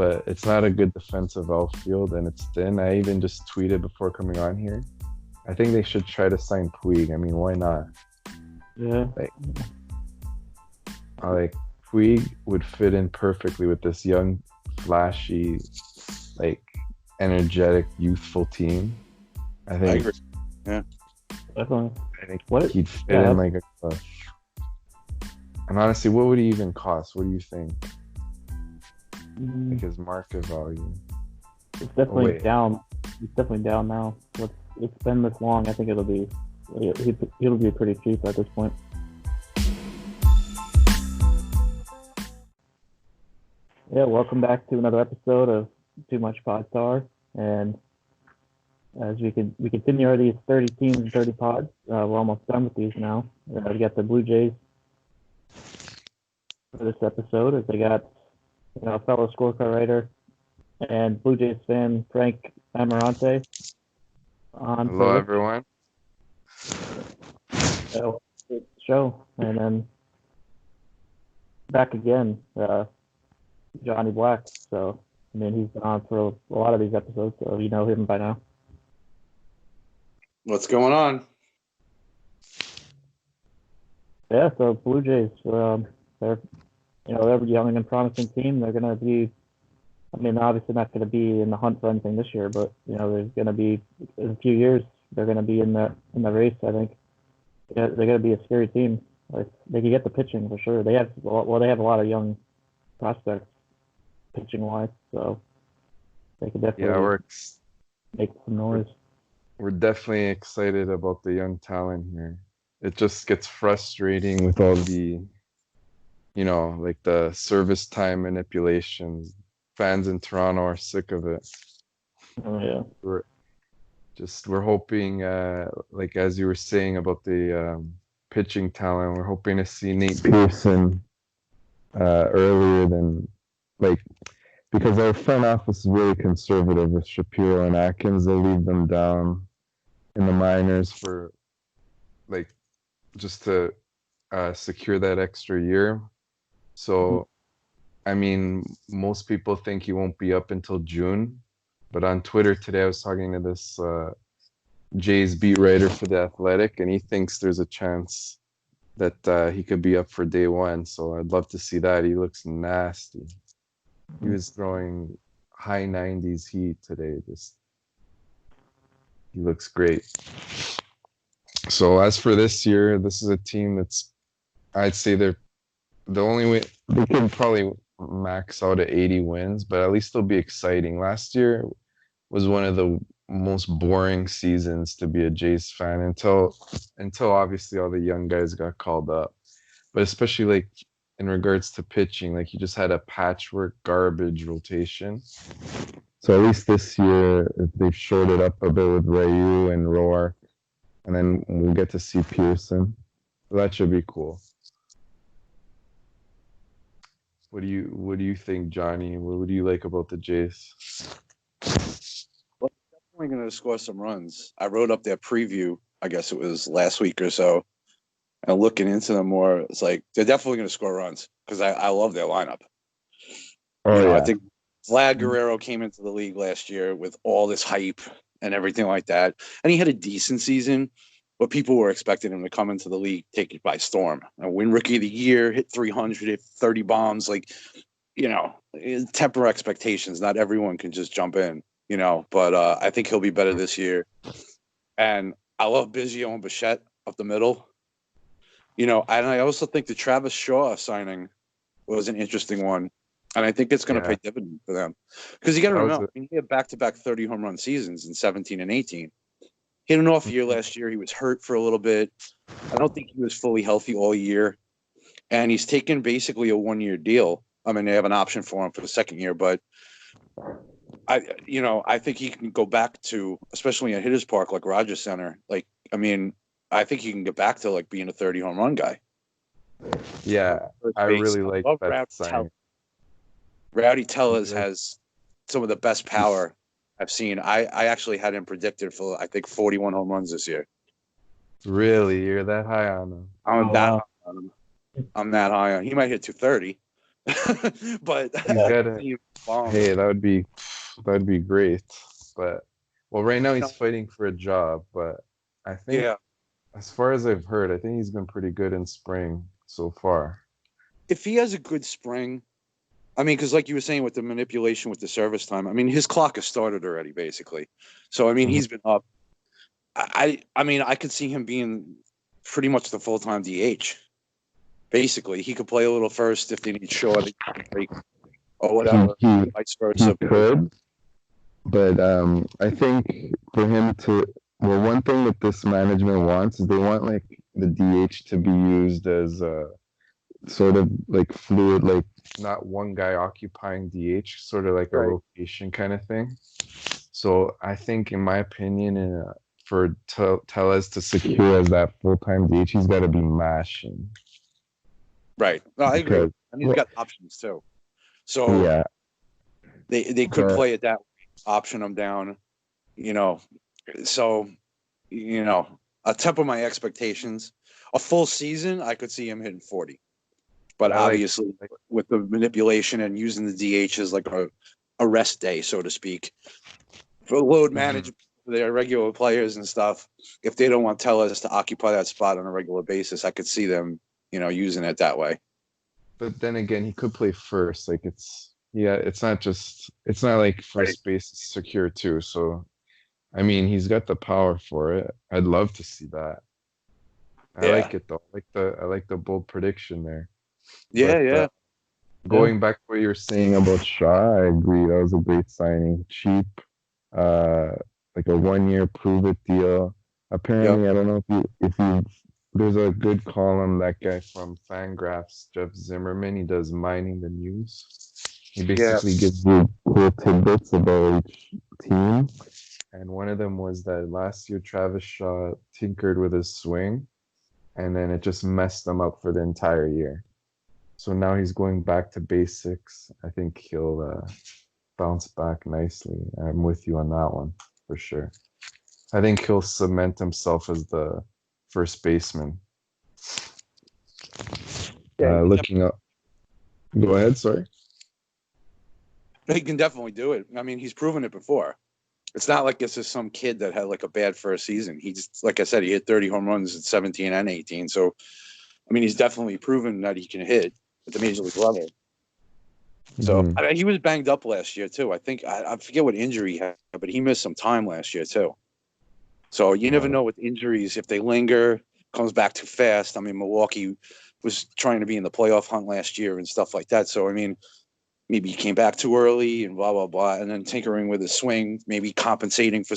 but it's not a good defensive outfield, and it's thin. I even just tweeted before coming on here. I think they should try to sign Puig. I mean, why not? Yeah. Like Puig would fit in perfectly with this young, flashy, like energetic, youthful team. I think. I agree. Yeah. Definitely. I think he'd fit in like a clutch. And honestly, what would he even cost? What do you think? Like his market value. It's definitely down. It's definitely down now. It's been this long. I think it'll be pretty cheap at this point. Yeah, welcome back to another episode of Too Much Pod Star, and as we continue these 30 teams and 30 pods, we're almost done with these now. We got the Blue Jays for this episode, as they got fellow Scorecrow writer and Blue Jays fan Frank Ammirante on. Hello, everyone. Show, and then back again, Johnnie Black. So I mean, he's been on for a lot of these episodes, so you know him by now. What's going on? Yeah, so Blue Jays, they're a young and promising team. They're going to be, I mean, obviously not going to be in the hunt for anything this year, but there's going to be in a few years they're going to be in the race. I think they're going to be a scary team. Like they can get the pitching for sure. They have a lot of young prospects pitching wise, so they could definitely make some noise. We're definitely excited about the young talent here. It just gets frustrating with all the, like the service time manipulations. Fans in Toronto are sick of it. Oh yeah. We're hoping, like as you were saying about the pitching talent, we're hoping to see Nate Pearson earlier than because our front office is really conservative with Shapiro and Atkins. They'll leave them down in the minors for just to secure that extra year. So, I mean, most people think he won't be up until June, but on Twitter today I was talking to this Jays beat writer for The Athletic, and he thinks there's a chance that he could be up for day one. So I'd love to see that. He looks nasty. He was throwing high 90s heat today. He looks great. So as for this year, this is a team that's, I'd say they're the only way they can probably max out at 80 wins, but at least they'll be exciting. Last year was one of the most boring seasons to be a Jays fan until obviously all the young guys got called up. But especially in regards to pitching, you just had a patchwork garbage rotation. So at least this year, they've shored it up a bit with Ryu and Roark, and then we'll get to see Pearson. So that should be cool. What do you think, Johnny? What do you like about the Jays? Well, they're definitely going to score some runs. I wrote up their preview, I guess it was last week or so, and looking into them more, it's like they're definitely going to score runs because I love their lineup. I think Vlad Guerrero came into the league last year with all this hype and everything like that, and he had a decent season, but people were expecting him to come into the league, take it by storm, and win Rookie of the Year, hit 300, hit 30 bombs. Temper expectations. Not everyone can just jump in, but I think he'll be better this year. And I love Biggio and Bichette up the middle. And I also think the Travis Shaw signing was an interesting one. And I think it's going to pay dividends for them. Because you got to remember, he had back-to-back 30 home run seasons in 17 and 18. He had an off year last year. He was hurt for a little bit. I don't think he was fully healthy all year. And he's taken basically a one-year deal. I mean, they have an option for him for the second year. But, I think he can go back to, especially at Hitters Park, like Rogers Center. I think he can get back to, being a 30 home run guy. Yeah, I really like that sign. Rowdy Tellez has some of the best power I've seen. I actually had him predicted for, I think, 41 home runs this year. Really? You're that high on him? I'm that high on him. He might hit 230, But He's I got can to. see him bomb. Hey, that would be great. But well, right now You he's know, fighting for a job. But I think, yeah. as far as I've heard, I think he's been pretty good in spring so far. If he has a good spring, I mean, because like you were saying with the manipulation with the service time, I mean, his clock has started already, basically. So I mean, Mhm. he's been up. I mean, I could see him being pretty much the full time DH. Basically, he could play a little first if they need short break or He whatever, he vice he versa. could, but I think for him to, well, one thing that this management wants is they want like the DH to be used as a sort of like fluid, like not one guy occupying DH, sort of like a Right. rotation kind of thing. So I think, in my opinion, for Tellez to secure as that full-time DH, he's got to be mashing Right. No, I agree. because, And he's well, got options too. So yeah, they could but play it that way, option him down, you know. So, I temper my expectations. A full season, I could see him hitting 40. But I like, obviously, with the manipulation and using the DH as like a rest day, so to speak, for load Mhm. management for their regular players and stuff, if they don't want Tellez to occupy that spot on a regular basis, I could see them, using it that way. But then again, he could play first. Like yeah, it's not like Right. first base is secure too. So I mean, he's got the power for it. I'd love to see that. I Yeah. like it though. I like the bold prediction there. Yeah. But Yeah. Yeah. going back to what you're saying about Shaw, I agree. That was a great signing. Cheap, uh, like a 1 year prove it deal. Yep. Apparently, I don't know if you there's a good column, that guy from Fangraphs, Jeff Zimmerman. He does Mining the News. He Yeah. basically gives you cool tidbits about each team. And one of them was that last year Travis Shaw tinkered with his swing, and then it just messed him up for the entire year. So now he's going back to basics. I think he'll bounce back nicely. I'm with you on that one for sure. I think he'll cement himself as the first baseman. Yeah. Looking up. Go ahead. Sorry. He can definitely do it. I mean, he's proven it before. It's not like this is some kid that had like a bad first season. He just, like I said, he hit 30 home runs at 17 and 18. So, I mean, he's definitely proven that he can hit at the major league level. So Hmm. he was banged up last year too. I think I forget what injury he had, but he missed some time last year too. So you never Uh, know with injuries if they linger, comes back too fast. I mean, Milwaukee was trying to be in the playoff hunt last year and stuff like that. So I mean, maybe he came back too early and blah blah blah, and then tinkering with his swing, maybe compensating for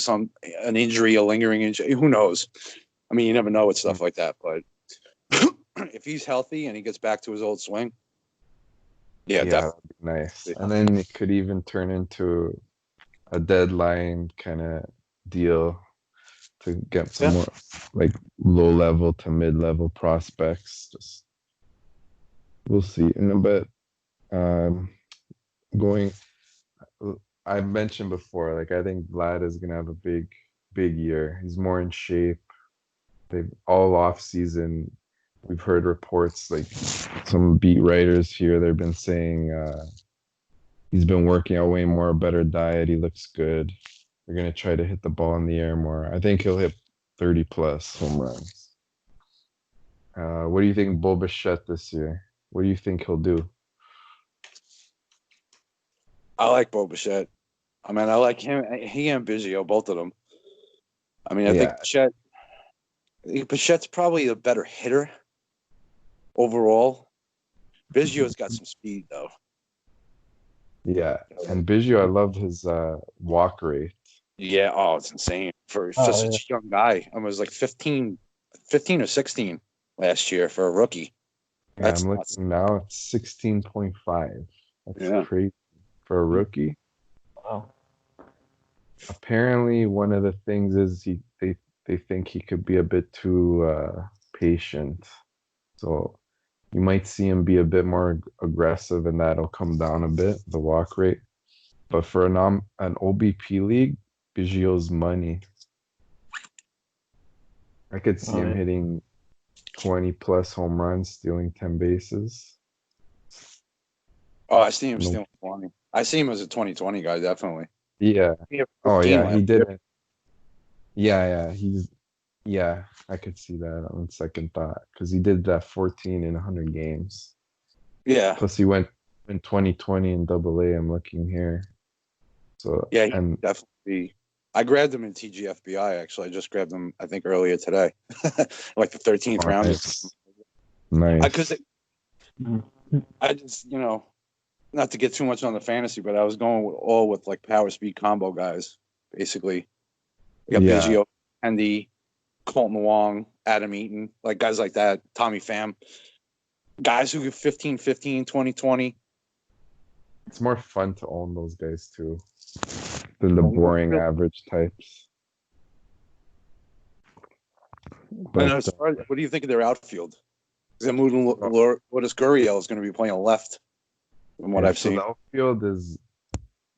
an injury, a lingering injury. Who knows? I mean, you never know with stuff like that. But if he's healthy and he gets back to his old swing, yeah, yeah, definitely. that'd be nice. And then it could even turn into a deadline kind of deal to get some Yeah. more like low level to mid level prospects. Just we'll see. But um, going, I mentioned before, like I think Vlad is gonna have a big year. He's more in shape. They've all off season. We've heard reports like some beat writers here. They've been saying he's been working out way more, better diet. He looks good. They're gonna try to hit the ball in the air more. I think he'll hit 30 plus home runs. What do you think Bo Bichette this year? What do you think he'll do? I like Bo Bichette. I mean, I like him. He and Biggio, both of them. I mean, I think Yeah, Bichette's probably a better hitter overall. Biggio's got some speed though. yeah. And Biggio, I love his walk rate. Yeah, oh, it's insane for Oh such yeah. a young guy. I was like 15 or 16 last year for a rookie. Yeah, That's I'm nuts. looking now. It's 16.5. That's Yeah. crazy for a rookie. Wow. Apparently, one of the things is they think he could be a bit too patient. So you might see him be a bit more aggressive, and that'll come down a bit, the walk rate. But for an OBP league, Biggio's money. I could see Oh him yeah. hitting 20 plus home runs, stealing 10 bases. Oh, I see him No. still 20. I see him as a 2020 guy, definitely. Yeah. He had Oh 15 yeah, he last did year. it. Yeah, yeah, I could see that on second thought because he did that 14 in 100 games. Yeah, Plus he went in 2020 in Double A. I'm looking here. So yeah, he and definitely. I grabbed him in TGFBI. Actually, I just grabbed him. I think earlier today, like the 13th oh, round. Because nice. I just not to get too much on the fantasy, but I was going with like power speed combo guys, basically. You got Yeah, Biggio, Andy, Colton Wong, Adam Eaton, like guys like that, Tommy Pham. Guys who get 15, 15, 20, 20. it's more fun to own those guys too than the boring average types. And But as far as, what do you think of their outfield? Because uh, Lourdes Gurriel is going to be playing left, from what yeah, I've so seen. the outfield is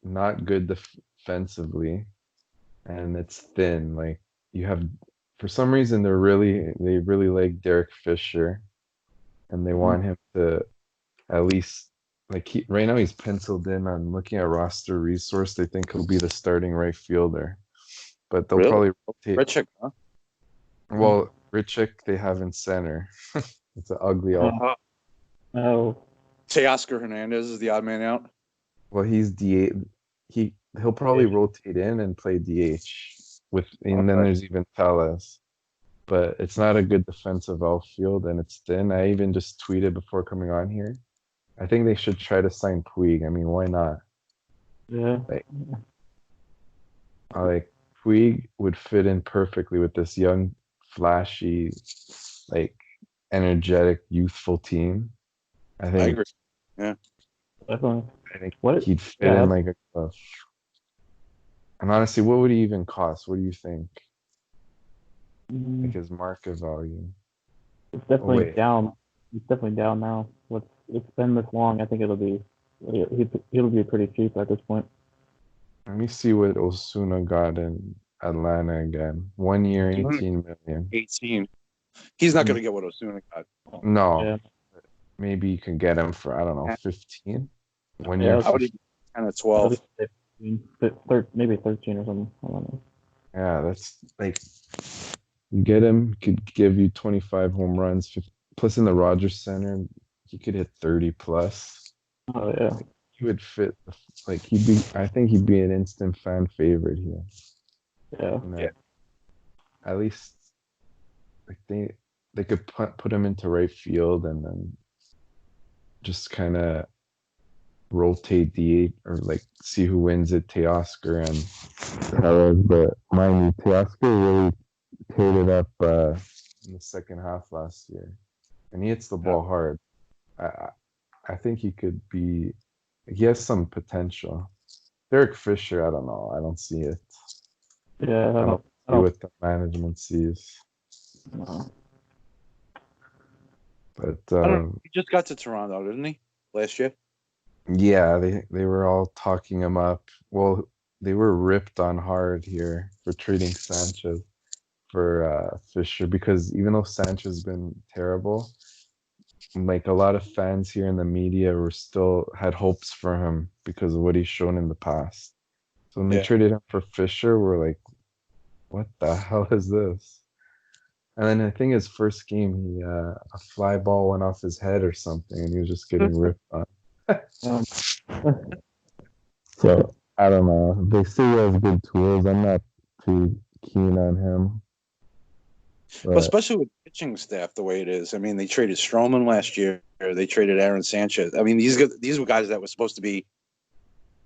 not good defensively, and it's thin. Like you have, for some reason, they really like Derek Fisher, and they want him to at least like right now he's penciled in on looking at roster resource. They think he'll be the starting right fielder, but they'll Really? probably rotate. Richard, huh? Well, Richick they have in center. It's an ugly out. Oh, Teoscar Hernandez is the odd man out. Well, he's DH. He'll probably rotate in and play DH with, and then Okay. there's even Tellez. But it's not a good defensive outfield, and it's thin. I even just tweeted before coming on here. I think they should try to sign Puig. I mean, why not? yeah. Like, like Puig would fit in perfectly with this young, flashy, like energetic, youthful team. I I think agree. Yeah. Definitely. I think What? he'd fit Yeah, in like a glove. And honestly, what would he even cost? What do you think? Like his market value? it's Oh definitely wait, down. It's definitely down now. It's been this long. I think he'll be pretty cheap at this point. let me see what Osuna got in Atlanta again. 1 year, 18 million. 18. He's not going to get what Osuna got. No, Yeah, maybe you can get him for I don't know, 15. 1 year, yeah. I would 15. even 10 or At 12. least 15, maybe 13 or something. I don't know. Yeah, that's like you get him, could give you 25 home runs, 50, plus in the Rogers Center, he could hit 30 plus. Oh yeah. Like he would fit. Like he'd be. I think he'd be an instant fan favorite here. Yeah. You know, Yeah. at least like they could put him into right field and then just kind of rotate the or like see who wins it, Teoscar and Perez. But mind you, Teoscar really teared it up in the second half last year, and he hits the ball hard. I I think he could be. He has some potential. Derek Fisher, I don't know. I don't see it. Yeah. I don't I see don't what the management sees. know. But I don't know. He just got to Toronto, didn't he? Last year? yeah, they were all talking him up. Well, they were ripped on hard here for trading Sanchez for Fisher because even though Sanchez has been terrible, like a lot of fans here in the media were still had hopes for him because of what he's shown in the past. So when they Yeah. traded him for Fisher, we're like, what the hell is this? And then I think his first game, he a fly ball went off his head or something, and he was just getting ripped on. Um, So I don't know. They say he has good tools. I'm not too keen on him. But But especially with pitching staff the way it is. I mean, they traded Stroman last year. They traded Aaron Sanchez. I mean, these were guys that were supposed to be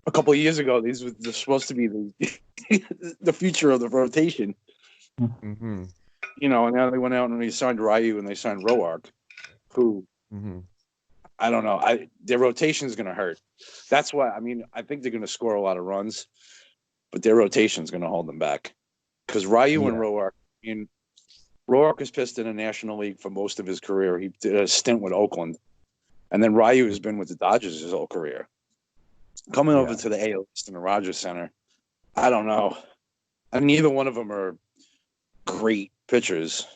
a couple of years ago. These were supposed to be the future of the rotation. mm-hmm, And now they went out and they signed Ryu and they signed Roark, who mm-hmm. I don't know. Their rotation is going to hurt. That's why. I mean, I think they're going to score a lot of runs, but their rotation is going to hold them back. Because Ryu and Yeah, Roark. I mean, Roark was pitched in the National League for most of his career. He did a stint with Oakland, and then Ryu has been with the Dodgers his whole career. Coming over yeah, to the AL East in the Rogers Center, I don't know. And neither one of them are great pitchers.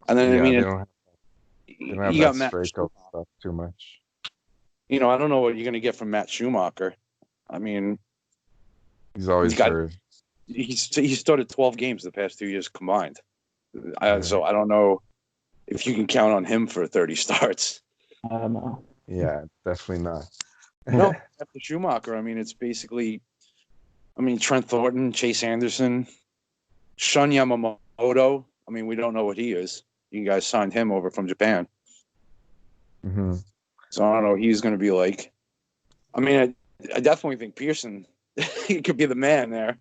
And then I yeah. mean, They don't have you that got Matt. strikeout stuff too much. I don't know what you're going to get from Matt Schumacher. I mean, He's always hurt. He started 12 games the past 2 years combined. Yeah. So I don't know if you can count on him for 30 starts. No. Yeah, definitely not. No, after Schumacher, I mean, it's basically, Trent Thornton, Chase Anderson, Shun Yamamoto. I mean, we don't know what he is. You guys signed him over from Japan. Mm-hmm. So I don't know what he's going to be like. I mean, I definitely think Pearson he could be the man there.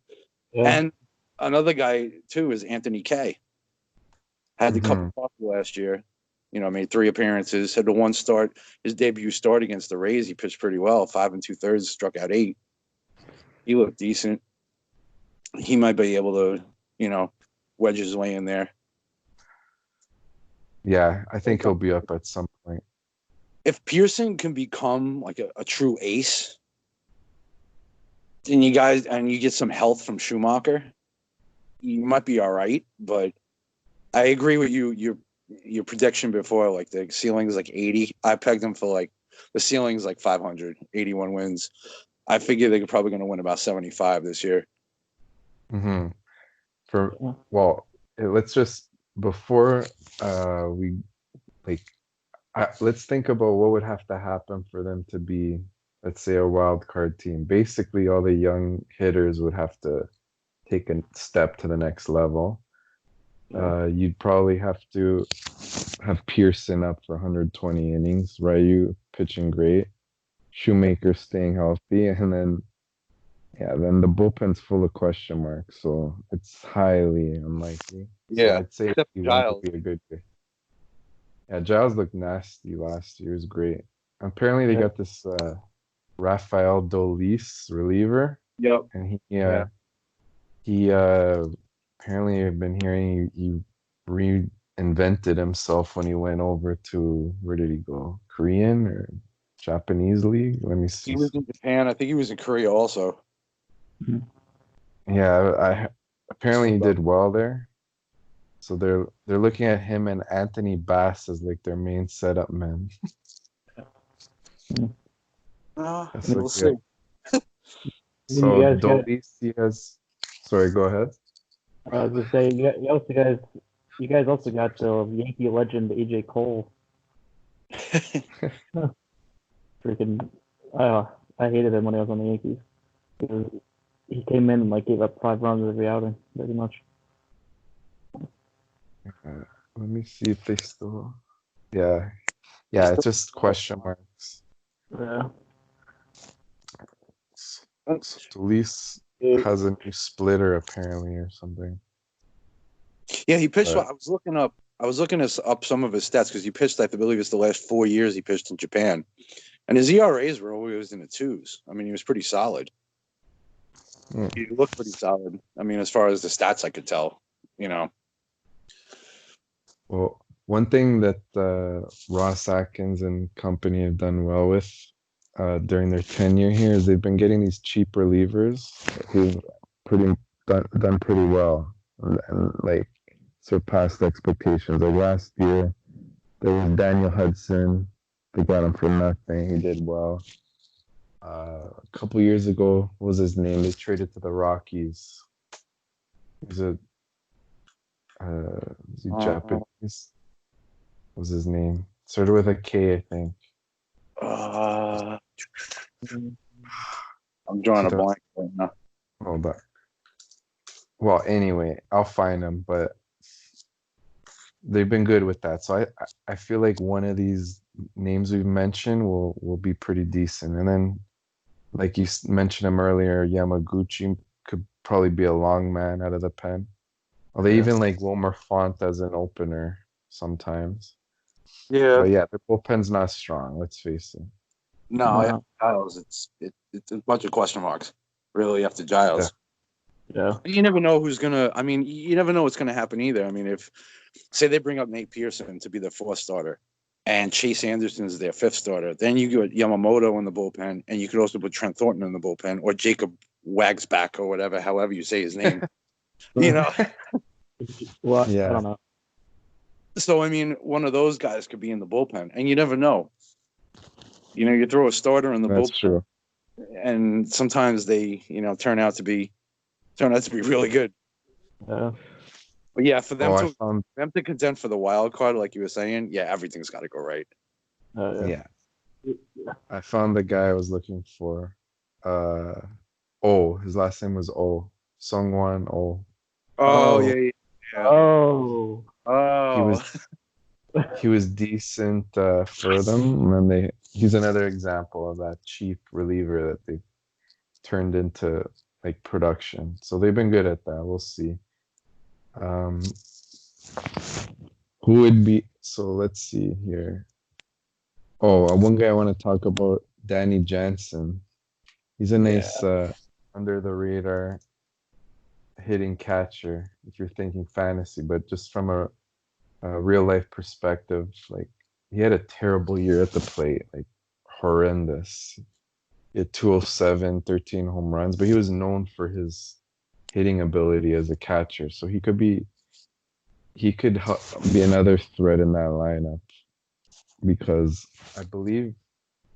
Yeah. And another guy, too, is Anthony Kaye. Had the cup of coffee last year. Made 3 appearances. Had the one start, his debut start against the Rays. He pitched pretty well, 5 2/3, struck out 8. He looked decent. He might be able to, wedge his way in there. Yeah, I think he'll be up at some point. If Pearson can become like a true ace, and you get some health from Schumacher, you might be all right. But I agree with you. Your prediction before, like the ceiling is like 80. I pegged them for like the ceiling is like 500, 81 wins. I figure they're probably going to win about 75 this year. Mm-hmm. Let's just before we let's think about what would have to happen for them to be, let's say, a wild card team. Basically, all the young hitters would have to take a step to the next level. You'd probably have to have Pearson up for 120 innings, Ryu pitching great, Shoemaker staying healthy, and then the bullpen's full of question marks, so it's highly unlikely. Yeah, so I'd say he won't be a good year. Yeah, Giles looked nasty last year. It was great. Apparently, they got this Rafael Dolis reliever. Yep. And he apparently I've been hearing he reinvented himself when he went over to, where did he go? Korean or Japanese league? Let me see. He was in Japan. I think he was in Korea also. Yeah, apparently he did well there. So they're looking at him and Anthony Bass as like their main setup men. We'll see. So Dolis, he has. Sorry, go ahead. I was gonna say you guys also got the Yankee legend AJ Cole. Freaking, I hated him when he was on the Yankees. He came in and like gave up 5 runs every outing, pretty much. Let me see if they still. Yeah, it's just question marks. Yeah. So Dolis has a new splitter apparently or something. Yeah, he pitched. I was looking up some of his stats because he pitched. I believe it's the last 4 years he pitched in Japan, and his ERAs were always in the 2s. I mean, he was pretty solid. He looked pretty solid. I mean, as far as the stats I could tell, Well, one thing that Ross Atkins and company have done well with during their tenure here is they've been getting these cheap relievers who've done pretty well and like surpassed expectations. Like last year, there was Daniel Hudson. They got him for nothing. He did well. A couple years ago, what was his name? They traded to the Rockies. Is he Japanese? What was his name? Started with a K, I think. I'm drawing a blank right now. Hold on. Well, anyway, I'll find them, but they've been good with that. So I feel like one of these names we've mentioned will be pretty decent. And then, like you mentioned him earlier, Yamaguchi could probably be a long man out of the pen. Or they even like Wilmer Font as an opener sometimes. Yeah. But yeah, the bullpen's not strong, let's face it. No, Giles, it's a bunch of question marks, really, after Giles. Yeah. You never know who's gonna. I mean, you never know what's gonna happen either. I mean, if say they bring up Nate Pearson to be their 4th starter, and Chase Anderson is their 5th starter, then you get Yamamoto in the bullpen, and you could also put Trent Thornton in the bullpen, or Jacob Wagsback, or whatever, however you say his name. Well, I don't know. So I mean, one of those guys could be in the bullpen, and you never know. You throw a starter in the That's bullpen, true. and sometimes they, turn out to be really good. Yeah. But yeah, for them Oh, I to found contend for the wild card, like you were saying, yeah, everything's got to go right. Yeah. yeah. I found the guy I was looking for. Uh, his last name was Sungwon Oh. Oh, Oh. yeah, yeah. Oh. He Oh, was he was decent for them, and then he's another example of that cheap reliever that they turned into like production. So they've been good at that. We'll see. Um, who would be? So let's see here. Oh, one guy I want to talk about, Danny Jansen. He's a yeah. nice under the radar hitting catcher if you're thinking fantasy, but just from a real life perspective, like he had a terrible year at the plate, like horrendous. He had 207, 13 home runs, but he was known for his hitting ability as a catcher. So he could be another threat in that lineup because I believe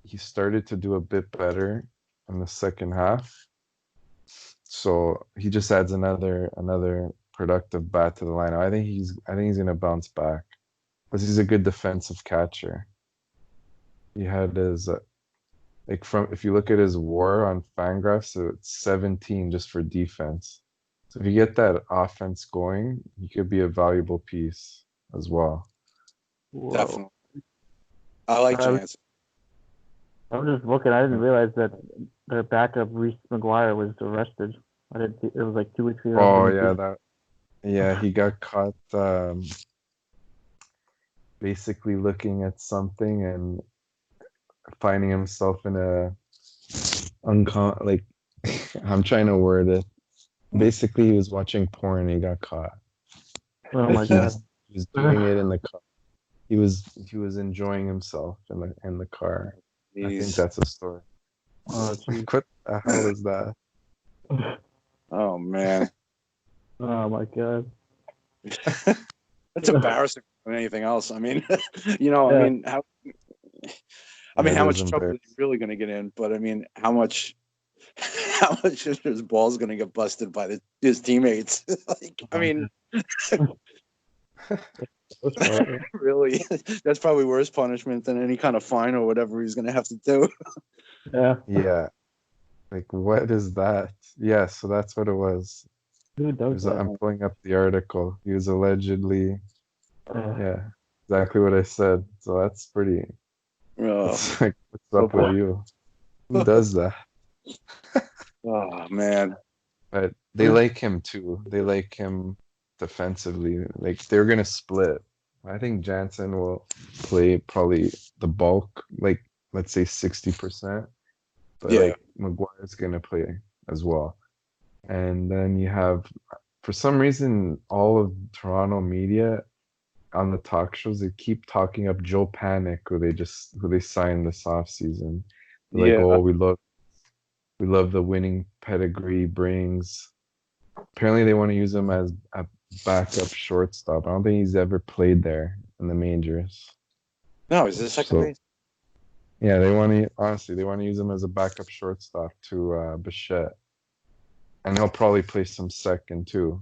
he started to do a bit better in the second half. So he just adds another productive bat to the lineup. I think he's gonna bounce back because he's a good defensive catcher. He had his like from if you look at his WAR on Fangraphs, so it's 17 just for defense. So if you get that offense going, he could be a valuable piece as well. Whoa. Definitely. I like Jansen. I'm just looking. I didn't realize that the backup Reese McGuire was arrested. I didn't see, it was like 2 weeks ago. Oh yeah, he got caught basically looking at something and finding himself in a like I'm trying to word it. Basically, he was watching porn and he got caught. Oh Like my god. he was doing it in the car. He was enjoying himself in the car. I think Jeez. that's a story. Oh jeez. What the hell is that? Oh man, Oh my god. that's embarrassing than anything else. I mean, Yeah. how It is much trouble is he embarrassing. really going to get in? But I mean, how much is his balls going to get busted by his teammates? Like, I mean, really, that's probably worse punishment than any kind of fine or whatever he's going to have to do. Yeah. Yeah. Like what is that? Yeah, so that's what it was. Who does that? I'm pulling up the article. He was allegedly, Uh, yeah, exactly what I said. So that's pretty. Oh, It's like, what's up with you? Who does that? oh man, But they like him too. They like him defensively. Like they're gonna split. I think Jansen will play probably the bulk, like let's say 60%. But yeah, like McGuire's gonna play as well. And then you have, for some reason, all of Toronto media on the talk shows, they keep talking up Joe Panic, who they signed this offseason. They're like, yeah. oh, we love the winning pedigree he brings. Apparently, they want to use him as a backup shortstop. I don't think he's ever played there in the majors. No, is this second So base? yeah, they want to use him as a backup shortstop to Bichette, and he'll probably play some second too.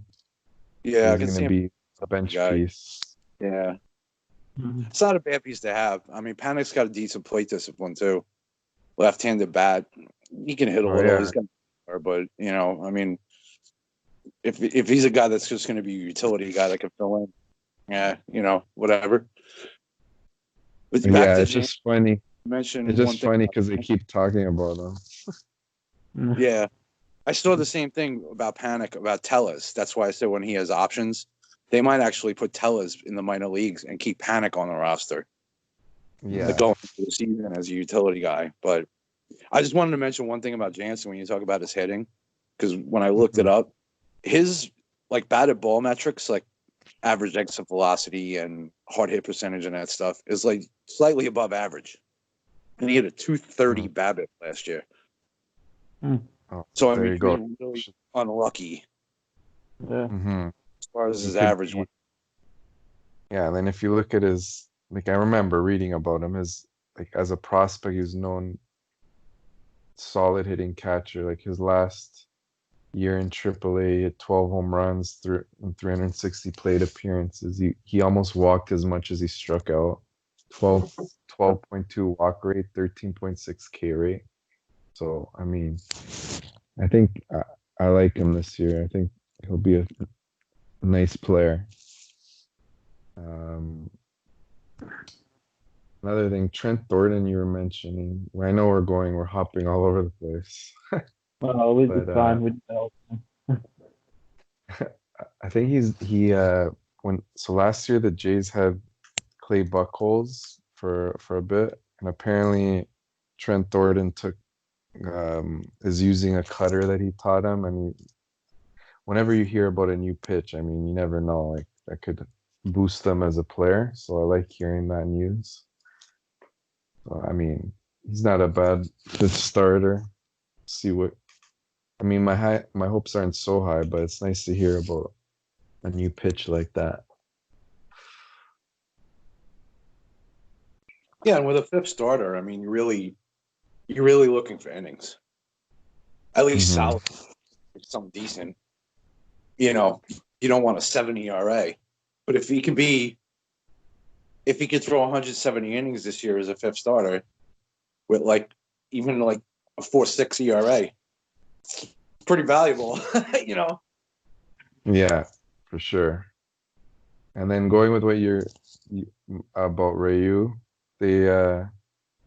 Yeah, I He's can see gonna him. be a bench Guy. piece. Yeah, mhm. it's not a bad piece to have. I mean, Panic's got a decent plate discipline too. Left-handed bat, he can hit a Oh little. yeah, He's got, but I mean, if he's a guy that's just going to be a utility guy that can fill in, yeah, whatever. But back yeah. to It's James, just funny. you mentioned It's one just thing. funny because they keep talking about him. Yeah, I saw the same thing about Panic about Tellez. That's why I said when he has options, they might actually put Tellez in the minor leagues and keep Panic on the roster. Yeah, Going into the season as a utility guy. But I just wanted to mention one thing about Jansen when you talk about his hitting, because when I looked it Mhm. up, his like batted ball metrics, like average exit velocity and hard hit percentage and that stuff, is like slightly above average. And he had a 230 Mhm. BABIP last year. Oh, So I there mean, you he was go. really unlucky Yeah. Hmm. as far as He his could average be. went. Yeah, and then if you look at his, like I remember reading about him, his like as a prospect, he was known solid hitting catcher. Like his last year in AAA, he had 12 home runs through 360 plate appearances. He almost walked as much as he struck out. 12.2 walk rate, 13.6 K rate. So I mean, I think I like him this year. I think he'll be a nice player. Um, Another thing, Trent Thornton, you were mentioning. I know we're hopping all over the place, We but it's fine. We I think he when so last year the Jays had Clay Buchholz for a bit, and apparently Trent Thornton is using a cutter that he taught him, and whenever you hear about a new pitch, I mean, you never know, like that could boost them as a player. So I like hearing that news. So, I mean, he's not a bad fifth starter. See what I mean. My hopes aren't so high, but it's nice to hear about a new pitch like that. Yeah, and with a fifth starter, I mean, you're really looking for innings, at least Hmm. solid, something decent. You know, you don't want a 70 ERA, but if he could throw 170 innings this year as a fifth starter with even like a 4.6 ERA, pretty valuable. you know. Yeah, for sure. And then going with what about Ryu, they uh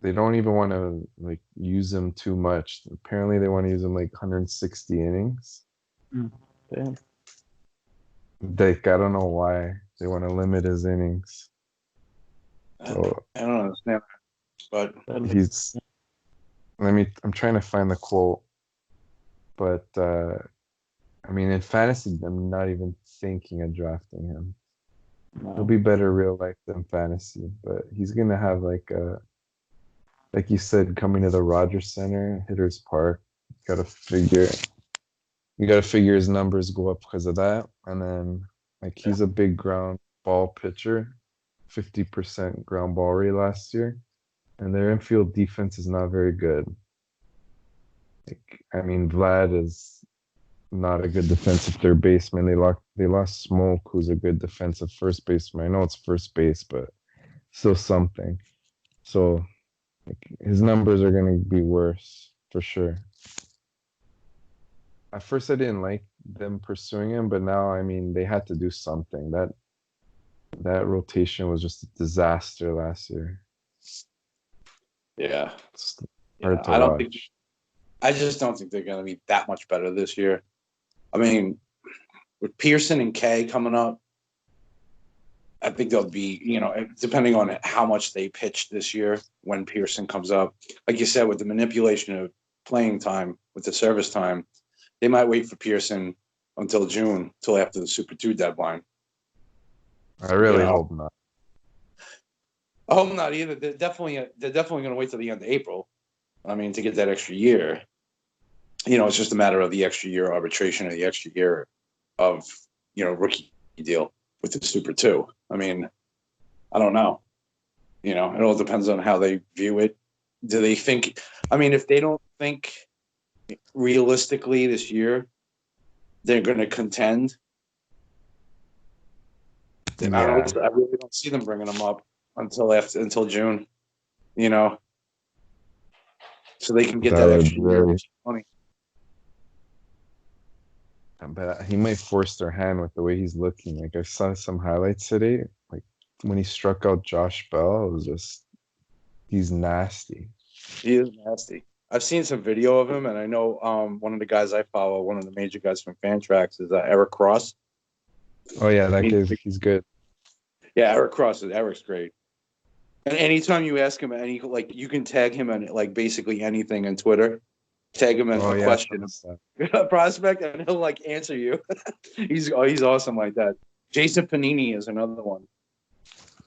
they don't even want to like use him too much. Apparently, they want to use him like 160 innings. damn. Like I don't know why they want to limit his innings. So I don't understand, but he's I'm trying to find the quote, but I mean in fantasy I'm not even thinking of drafting him. He'll No. be better real life than fantasy, but he's gonna have like you said, coming to the Rogers Center, Hitters Park. Gotta figure you gotta figure his numbers go up because of that. And then like he's a big ground ball pitcher, 50% ground ball rate last year. And their infield defense is not very good. Like I mean Vlad is not a good defensive third baseman. They lost Smoke, who's a good defensive first baseman. I know it's first base, but still something. So like, his numbers are gonna be worse for sure. At first, I didn't like them pursuing him, but now, I mean, they had to do something. That rotation was just a disaster last year. yeah, It's yeah. hard to watch. I just don't think they're going to be that much better this year. I mean, with Pearson and Kaye coming up, I think they'll be, depending on how much they pitch this year when Pearson comes up. Like you said, with the manipulation of playing time, with the service time, they might wait for Pearson until June, till after the Super 2 deadline. I You really know, hope not. I hope not either. They're definitely going to wait till the end of April. I mean, to get that extra year. It's just a matter of the extra year arbitration or the extra year of, rookie deal with the Super 2. I mean, I don't know. It all depends on how they view it. Do they think, if they don't think realistically this year they're going to contend, then I Yeah, really don't see them bringing them up until June, you know, so they can get that that would extra year really. of money. But he might force their hand with the way he's looking. Like I saw some highlights today. Like when he struck out Josh Bell, it was just he's nasty. He is nasty. I've seen some video of him, and I know one of the guys I follow, one of the major guys from Fantrax, is Eric Cross. Oh yeah, that He- he's good. yeah, Eric's great. And anytime you ask him you can tag him on basically anything on Twitter. Tag him in Oh a yeah, question, some stuff. a prospect, and he'll answer you. he's awesome like that. Jason Panini is another one.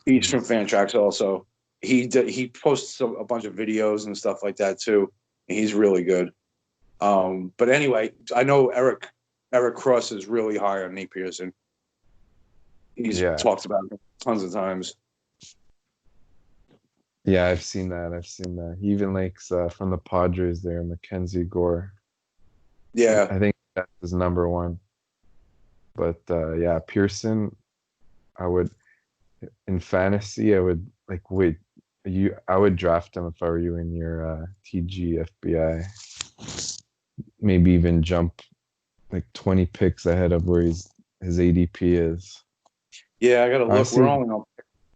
He's from Fantrax also. He posts a bunch of videos and stuff like that too. And he's really good. But anyway, I know Eric Cross is really high on Nate Pearson. He's Yeah. talked about him tons of times. Yeah, I've seen that. He even likes from the Padres there, Mackenzie Gore. Yeah. I think that's his number one. But yeah, Pearson, I would in fantasy, I would like wait. I would draft him if I were you in your TG FBI. Maybe even jump like 20 picks ahead of where his ADP is. Yeah, I gotta look. Honestly, We're only on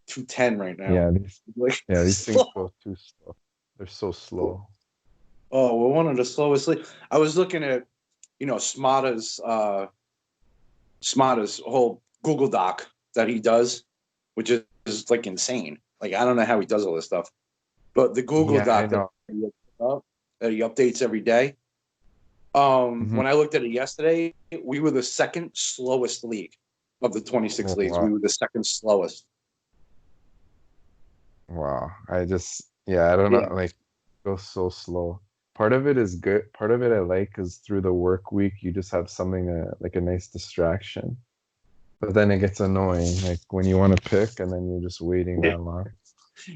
210 right now. yeah, Like, these things go too slow. They're so slow. Oh, we're one of the slowest. I was looking at, Smarta's whole Google Doc that he does, which is like insane. Like I don't know how he does all this stuff, but the Google Yeah, I Doc know. that he updates every day. Mhm. When I looked at it yesterday, we were the second slowest league of the 26 Oh, leagues. We wow. were the second slowest. Wow. I don't know. Yeah. Like, it goes so slow. Part of it is good. Part of it I like is through the work week, you just have something like a nice distraction. But then it gets annoying, like when you want to pick and then you're just waiting that long.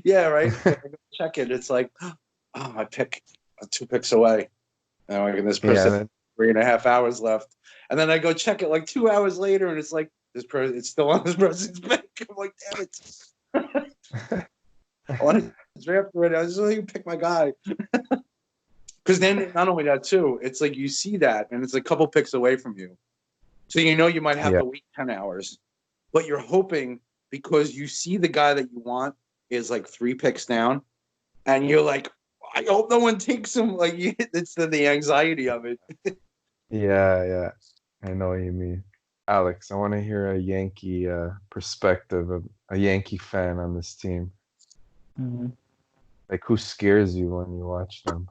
Yeah, right. Like, I go check it. It's like, oh, I pick 2 picks away. And I'm like, this Yeah, person and 3.5 hours left. And then I go check it like 2 hours later, and it's like it's still on this person's pick. I'm like, damn it. then I want to draft already. I just want you pick my guy. Because then not only that too, it's like you see that and it's a couple picks away from you. So you might have yeah, to wait 10 hours. But you're hoping because you see the guy that you want is like 3 picks down, and you're like, I hope no one takes him. Like it's the anxiety of it. yeah. I know what you mean. Alex, I want to hear a Yankee perspective of a Yankee fan on this team. Mm-hmm. Like, who scares you when you watch them?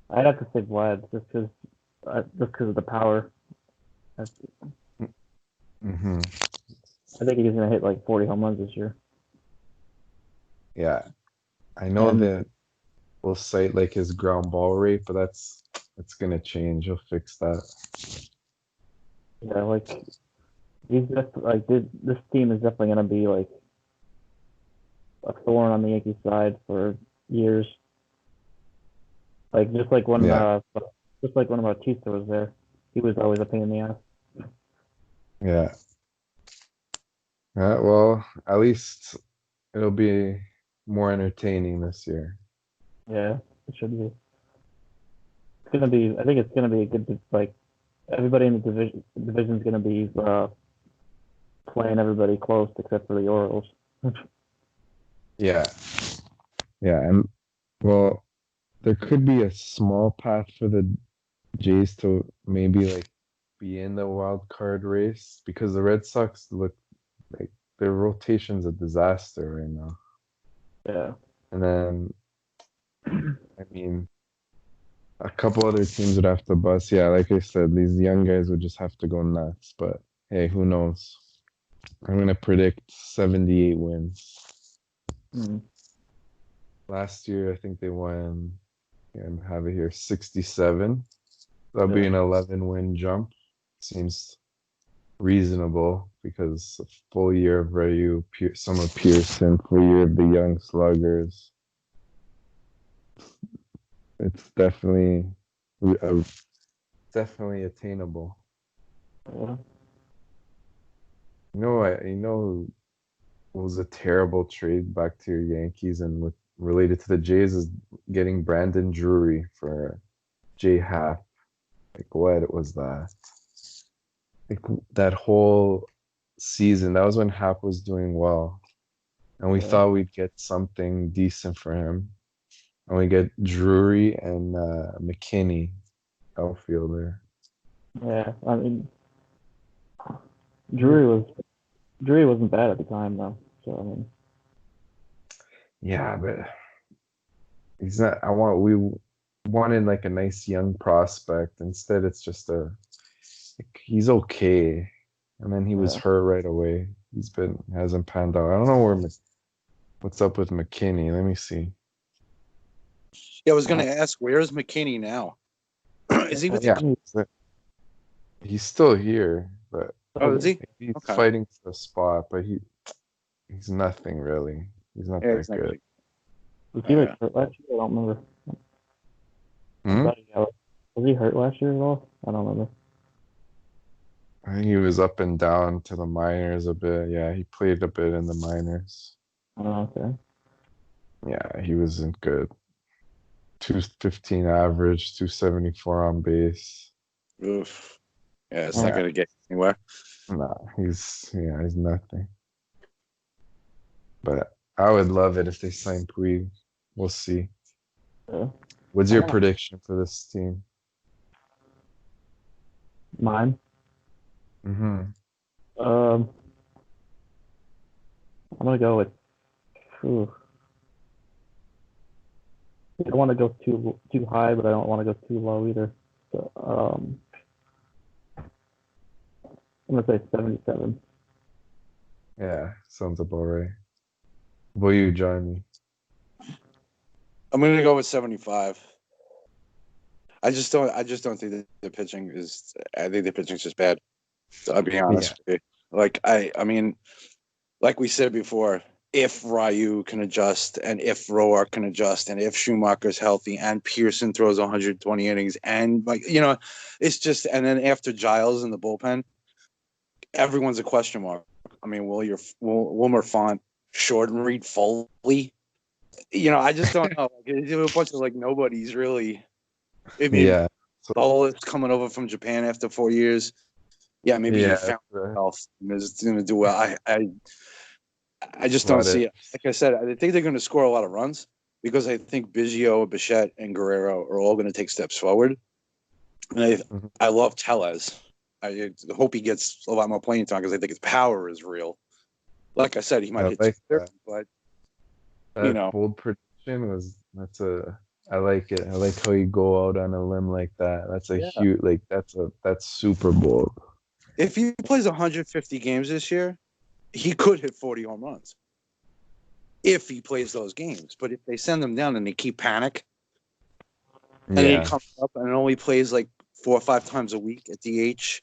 I'd have to say Vlad just because of the power. That's, Hmm. I think he's gonna hit like 40 home runs this year. Yeah, I know And that we'll cite like his ground ball rate, but that's gonna change. He'll fix that. yeah, like he's just like this team is definitely gonna be like a thorn on the Yankee side for years. Like Yeah, just like when Bautista was there, he was always a pain in the ass. yeah. Well, at least it'll be more entertaining this year. Yeah, it should be. It's gonna be. I think it's gonna be a good like everybody in the division's gonna be playing everybody close except for the Orioles. Yeah, yeah, and well, there could be a small path for the Jays to maybe like be in the wild card race because the Red Sox look like their rotation's a disaster right now. Yeah. And then, I mean, a couple other teams would have to bust. Yeah, like I said, these young guys would just have to go nuts. But hey, who knows? I'm gonna predict 78 wins. Mm. Last year, I think they won. Yeah, I have it here, 67. That'll be Yeah. an 11 win jump. Seems reasonable because a full year of Ryu, some of Pearson, full year of the young sluggers. It's uh, definitely attainable. Yeah. Who was a terrible trade back to your Yankees and with related to the Jays is getting Brandon Drury for J Happ. Like what was that? Like that whole season, that was when Happ was doing well. And we Yeah. thought we'd get something decent for him. And we get Drury and McKinney, outfielder. Yeah. I mean, Drury was Drury wasn't bad at the time though. So I mean, Yeah, but he's not. We wanted like a nice young prospect. Instead, it's just like, he's okay. And then he was yeah. hurt right away. Hasn't panned out. I don't know what's up with McKinney. Let me see. Yeah, I was gonna ask, where's McKinney now? Is he with the Yeah, he's still here, but Oh, is he? he's Okay. fighting for a spot, but he's nothing really. He's not Yeah, that it's not good. Was he like hurt last year? I don't remember. Hmm? Was he hurt last year at all? I don't remember. I think he was up and down to the minors a bit. Yeah, he played a bit in the minors. Oh, okay. Yeah, he wasn't good. 215 average, 274 on base. Oof. Yeah, it's not Yeah, gonna get anywhere. no, he's nothing. But I would love it if they sign Puig. We'll see. Yeah. What's I your don't know. prediction for this team? Mine. Mm-hmm. Um, I'm gonna go with. Ooh, I don't want to go too high, but I don't want to go too low either. So, I'm gonna say 77. Yeah, sounds about right. Will you join me? I'm gonna go with 75. I just don't think that the pitching is. I think the pitching's just bad. So I'll be Yeah, honest with you. Like I mean, like we said before, if Ryu can adjust, and if Roark can adjust, and if Schumacher's healthy, and Pearson throws 120 innings, and like it's just. And then after Giles in the bullpen, everyone's a question mark. I mean, Wilmer Font, Shorten Reed, Foley. I just don't know. Like, it's a bunch of like nobodies really. I mean, yeah. So Dole is coming over from Japan after 4 years. Yeah, maybe he yeah, found himself and is going to do well. I just don't about see it. it. Like I said, I think they're going to score a lot of runs because I think Biggio, Bichette, and Guerrero are all going to take steps forward. And Mhm. I love Tellez. I hope he gets a lot more playing time because I think his power is real. Like I said, he might I hit like 230, that. but you That know, bold prediction was that's a I like it. I like how you go out on a limb like that. That's a yeah. huge that's super bold. If he plays 150 games this year, he could hit 40 home runs if he plays those games. But if they send him down and they keep panic, and he Yeah. comes up and only plays like 4 or 5 times a week at DH,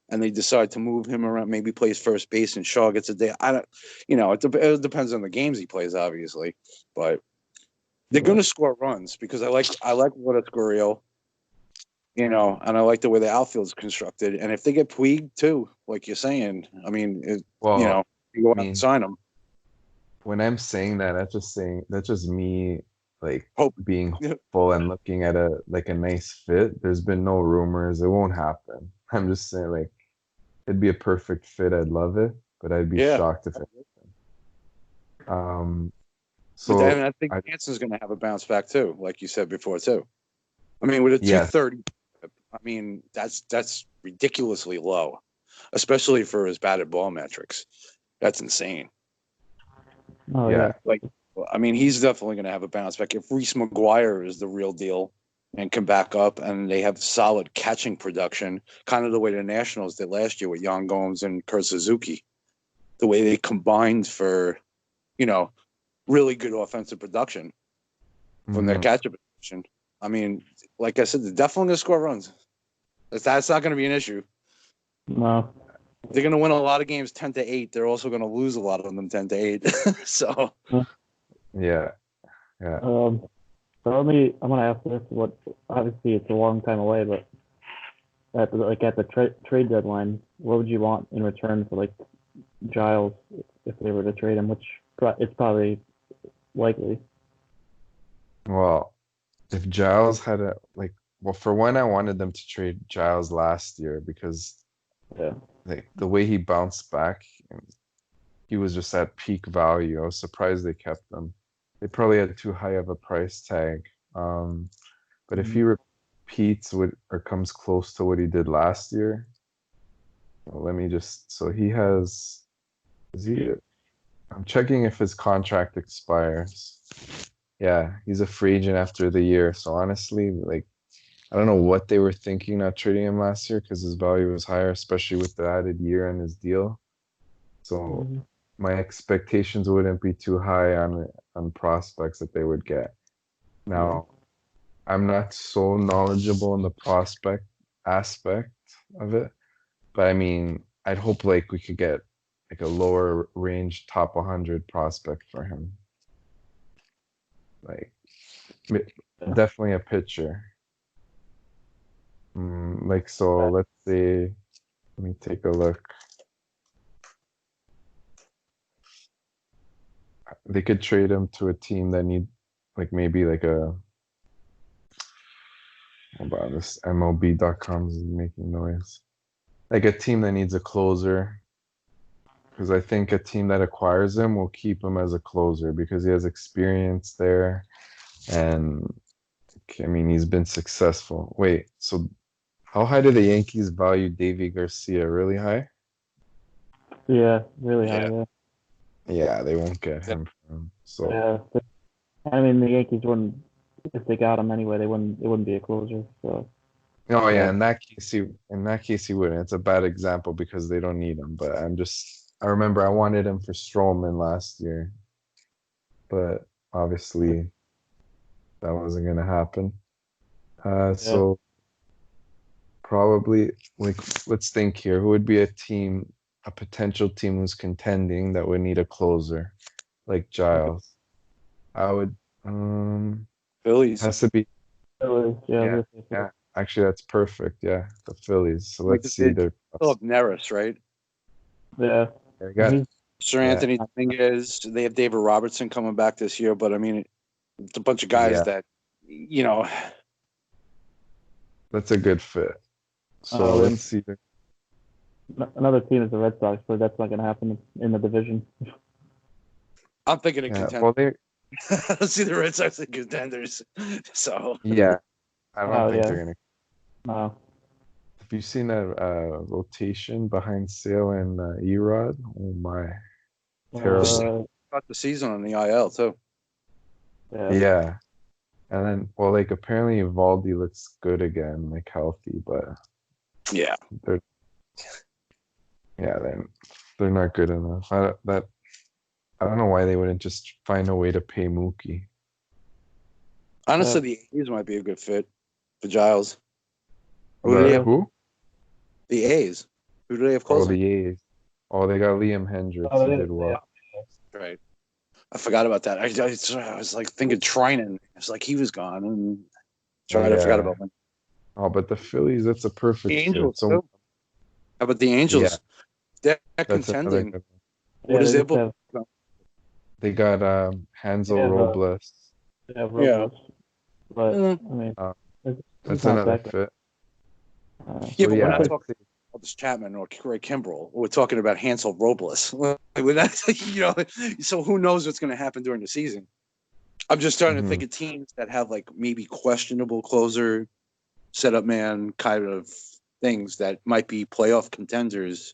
and they decide to move him around, maybe plays first base and Shaw gets a day. I don't, it depends on the games he plays, obviously, but they're going to score runs because I like what it's Gurriel, and I like the way the outfield's constructed. And if they get Puig too, like you're saying, I mean, Well, you go I out and mean, sign him. when I'm saying that, that's just me like Hope. being hopeful and looking at a nice fit. There's been no rumors. It won't happen. I'm just saying like it'd be a perfect fit. I'd love it, but I'd be Yeah. shocked if it. Um. But then So I think I Jansen's going to have a bounce back too, like you said before too. I mean, with a yes. 230, I mean that's ridiculously low, especially for his batted ball metrics. That's insane. Oh Yeah. yeah. Like, I mean, he's definitely going to have a bounce back if Reese McGuire is the real deal and can back up, and they have solid catching production, kind of the way the Nationals did last year with Yan Gomes and Kurt Suzuki. The way they combined for, you know, really good offensive production from their Mhm. catcher position. I mean, like I said, they're definitely going to score runs. That's not going to be an issue. No. They're going to win a lot of games 10-8. They're also going to lose a lot of them 10-8. So, Yeah. Yeah. So I'm gonna ask this. What obviously it's a long time away, but at the trade deadline, what would you want in return for like Giles if they were to trade him? Which it's probably likely. Well, if Giles had well, for one, I wanted them to trade Giles last year because Yeah. like the way he bounced back, he was just at peak value. I was surprised they kept him. They probably had too high of a price tag. Um, but if he repeats what or comes close to what he did last year, well, let me just. So he has. Is he? I'm checking if his contract expires. Yeah, he's a free agent after the year. So honestly, like I don't know what they were thinking not trading him last year because his value was higher, especially with the added year on his deal. So Mhm. my expectations wouldn't be too high on prospects that they would get. Yeah. Now, I'm not so knowledgeable in the prospect aspect of it, but I mean, I'd hope like we could get like a lower range top 100 prospect for him. Like definitely a pitcher. Like so, let's say. Let me take a look. They could trade him to a team that need, like maybe like a. Hold on, this MLB.com is making noise. Like a team that needs a closer, because I think a team that acquires him will keep him as a closer because he has experience there, and I mean he's been successful. Wait, so how high do the Yankees value Davy Garcia? Really high? Yeah, really high. Yeah. Yeah. Yeah, they won't get Yeah. him from. So Yeah. I mean, the Yankees wouldn't, if they got him anyway, they wouldn't. It wouldn't be a closer. So oh yeah, yeah, in that case he wouldn't. It's a bad example because they don't need him. But I remember I wanted him for Stroman last year, but obviously that wasn't gonna happen. yeah. So probably like let's think here. Who would be a potential team who's contending that would need a closer, like Giles? I would Phillies. has to be Yeah, I yeah, was gonna say yeah. Actually that's perfect. Yeah, the Phillies. So Like let's see they their still have Neris, right? so. Yeah, they and got Sir yeah, Anthony Dominguez. They have David Robertson coming back this year, but I mean, it's a bunch of guys yeah, that, you know, that's a good fit. So let's and see their another team is the Red Sox, but that's not gonna happen in the division. I'm thinking of yeah, contenders. well they I don't see the Red Sox as contenders. So yeah, I don't Oh think yeah, they're gonna. no. Have you seen that rotation behind Sale and Erod? Oh my, terrible. start the season on the IL too. Yeah, Yeah. And then, well, like apparently Valdi looks good again, like healthy, but Yeah, they're yeah, they're not good enough. I don't know why they wouldn't just find a way to pay Mookie. honestly, yeah. the A's might be a good fit for Giles. Who do they The have? Yeah. who? The A's. Who do they have Oh, closing? the A's. Oh, they got Liam Hendricks. Oh, He yeah, did well. Right. I forgot about that. I was like thinking Trinan. It's like he was gone, and I forgot Yeah. about him. Oh, but the Phillies, that's a The perfect fit. Angels So too. How about the yeah, Angels? They're that's another contending. good one. What yeah. is They their just have They got they Hansel have Robles. they have Yeah. Robles, but Mm. I mean, Uh, he's that's not another that good. fit. Yeah, So but we're yeah, not I'd talking say about this Chapman or Ray Kimbrell. We're talking about Hansel Robles. We're not, so who knows what's going to happen during the season? I'm just starting to think mhm, of teams that have like maybe questionable closer, setup man kind of things that might be playoff contenders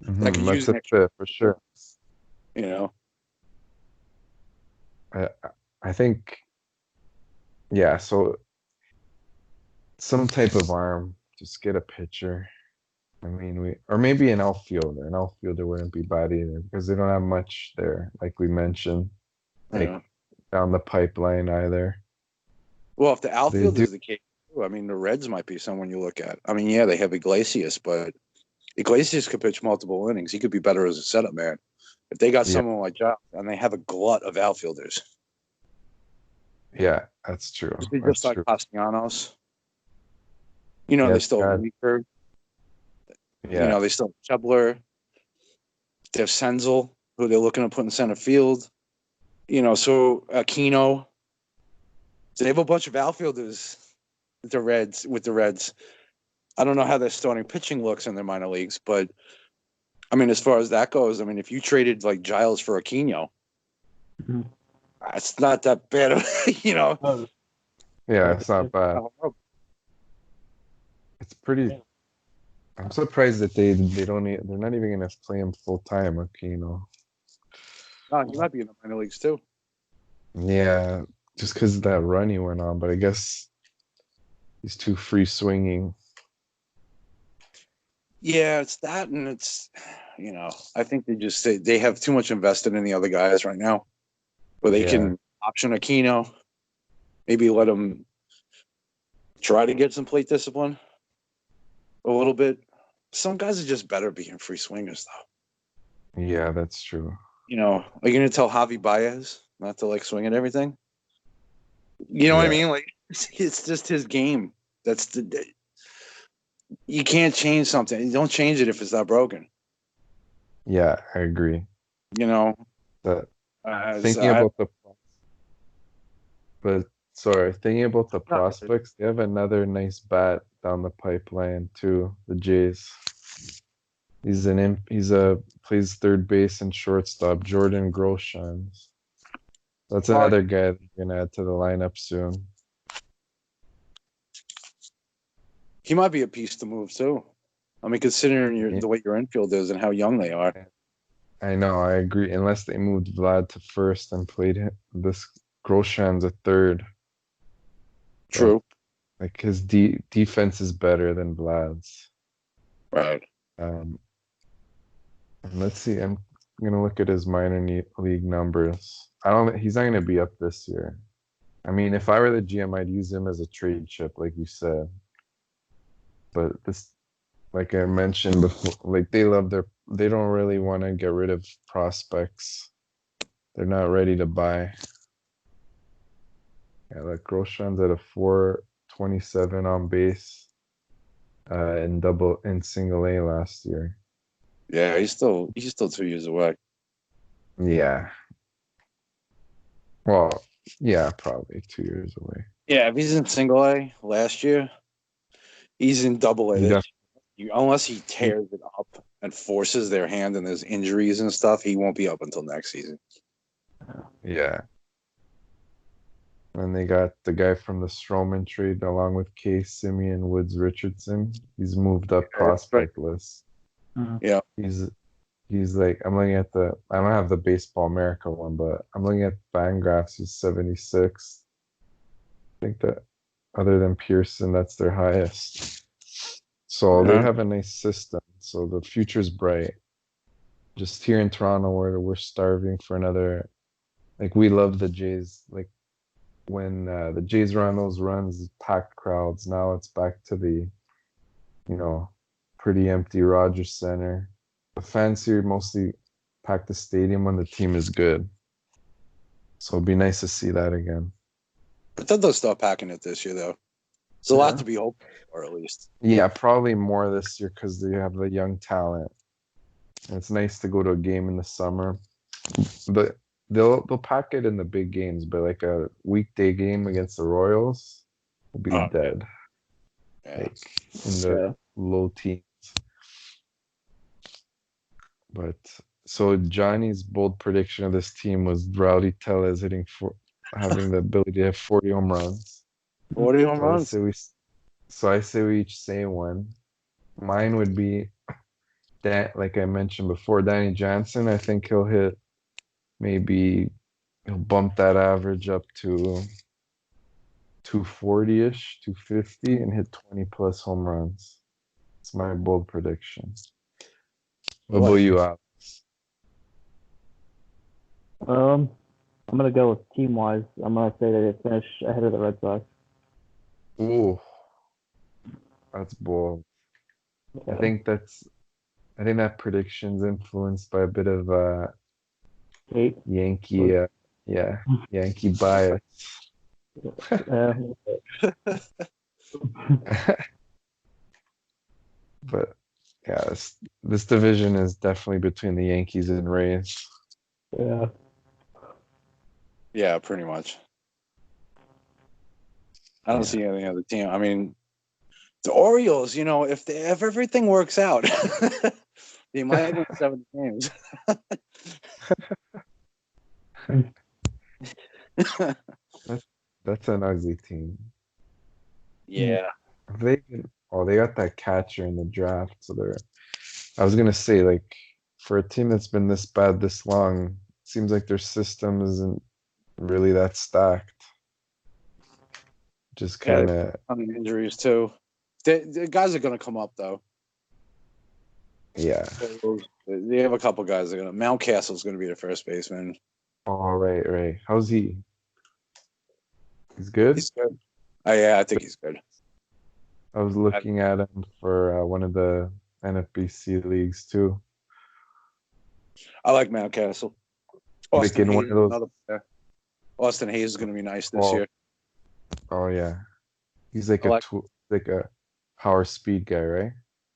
that could use that's an a extra, fit for sure. you know. I I think yeah. So some type of arm, just get a pitcher. I mean, or maybe an outfielder. An outfielder wouldn't be bad either because they don't have much there, like we mentioned, like Yeah. down the pipeline either. Well, if the They outfield do, is the case, too, I mean, the Reds might be someone you look at. I mean, yeah, they have Iglesias, but Iglesias could pitch multiple innings. He could be better as a setup man. If they got yeah, someone like Josh and they have a glut of outfielders, yeah, that's true. just That's like true. Castellanos, Yeah, they they still have got, Weaver, yeah, they still have Chebler, they have Senzel, who they're looking to put in center field, so Aquino. So they have a bunch of outfielders with the Reds. I don't know how their starting pitching looks in their minor leagues, but I mean, as far as that goes, I mean, if you traded like Giles for Aquino, Mhm. it's not that bad, Oh, yeah. yeah, It's not bad. It's pretty. I'm surprised that they don't. They're not even gonna play him full time. Okay, No, he might be in the minor leagues too. Yeah, just because of that run he went on, but I guess he's too free swinging. Yeah, it's that, and it's I think they have too much invested in the other guys right now, where they Yeah, can option Aquino, maybe let him try to get some plate discipline a little bit. Some guys are just better being free swingers, though. yeah, that's true. Are you going to tell Javi Baez not to like swing at everything. You know what I Yeah. mean? Like it's just his game. You can't change something. You don't change it if it's not broken. Yeah, I agree. You know. That So thinking about thinking about the prospects, they have another nice bat down the pipeline too. The Jays. Plays third base and shortstop. Jordan Groshans. That's another guy that you're gonna add to the lineup soon. he might be a piece to move too. I mean, considering the way your infield is and how young they are. I know, I agree. Unless they moved Vlad to first and played this Groshans a third. True. Like his defense is better than Vlad's. Right. And let's see. I'm gonna look at his minor league numbers. He's not gonna be up this year. I mean, if I were the GM, I'd use him as a trade chip, like you said. But this, like I mentioned before, like they don't really want to get rid of prospects. They're not ready to buy. Yeah, like Roshan's at a 427 on base, in single A last year. Yeah, he's still 2 years away. Yeah. Well, yeah, probably 2 years away. Yeah, if he's in single A last year, he's in double A this year. Unless he tears it up and forces their hand and there's injuries and stuff, he won't be up until next season. Yeah. And they got the guy from the Stroman trade along with Kaye, Simeon, Woods, Richardson. He's moved up prospect list. Yeah. He's like, I don't have the Baseball America one, but I'm looking at Fangraphs. He's 76. I think that other than Pearson, that's their highest. So they have a nice system. So the future's bright. Just here in Toronto, where we're starving for another. Like we love the Jays. Like when the Jays run those runs, packed crowds. Now it's back to the, pretty empty Rogers Center. The fans here mostly pack the stadium when the team is good. So it'd be nice to see that again. But then they'll start packing it this year, though. There's a lot to be hoped for, at least. Yeah, probably more this year because they have the young talent. And it's nice to go to a game in the summer. But they'll pack it in the big games, but like a weekday game against the Royals will be dead. Yeah. Like in the low teens. But so Johnny's bold prediction of this team was Rowdy Tellez having the ability to have 40 home runs. 40 home runs? So I say we each say one. Mine would be that, like I mentioned before, Danny Jansen. I think he'll bump that average up to 240-ish, 250, and hit 20 plus home runs. It's my bold prediction. What about you, Alex? I'm gonna go with team wise. I'm gonna say that they finish ahead of the Red Sox. Ooh, that's bold. Yeah. I think that prediction's influenced by a bit of Yankee, Yankee bias. But yeah, this division is definitely between the Yankees and Rays. Yeah. Yeah, pretty much. I don't see any other team. I mean, the Orioles, if everything works out, they might win 7 games. That's an ugly team. Yeah. They got that catcher in the draft, so I was gonna say, like, for a team that's been this bad this long, it seems like their system isn't really that stacked. Just kind of injuries too. The guys are gonna come up though. Yeah. They have a couple guys that are gonna. Mountcastle's gonna be the first baseman. Oh, right. How's he? He's good? He's good. Oh, yeah, I think he's good. I was looking at him for one of the NFBC leagues too. I like Mountcastle. Like in one of those, Austin Hayes is going to be nice this Oh, year. oh yeah, he's like I like, like a power speed guy, right?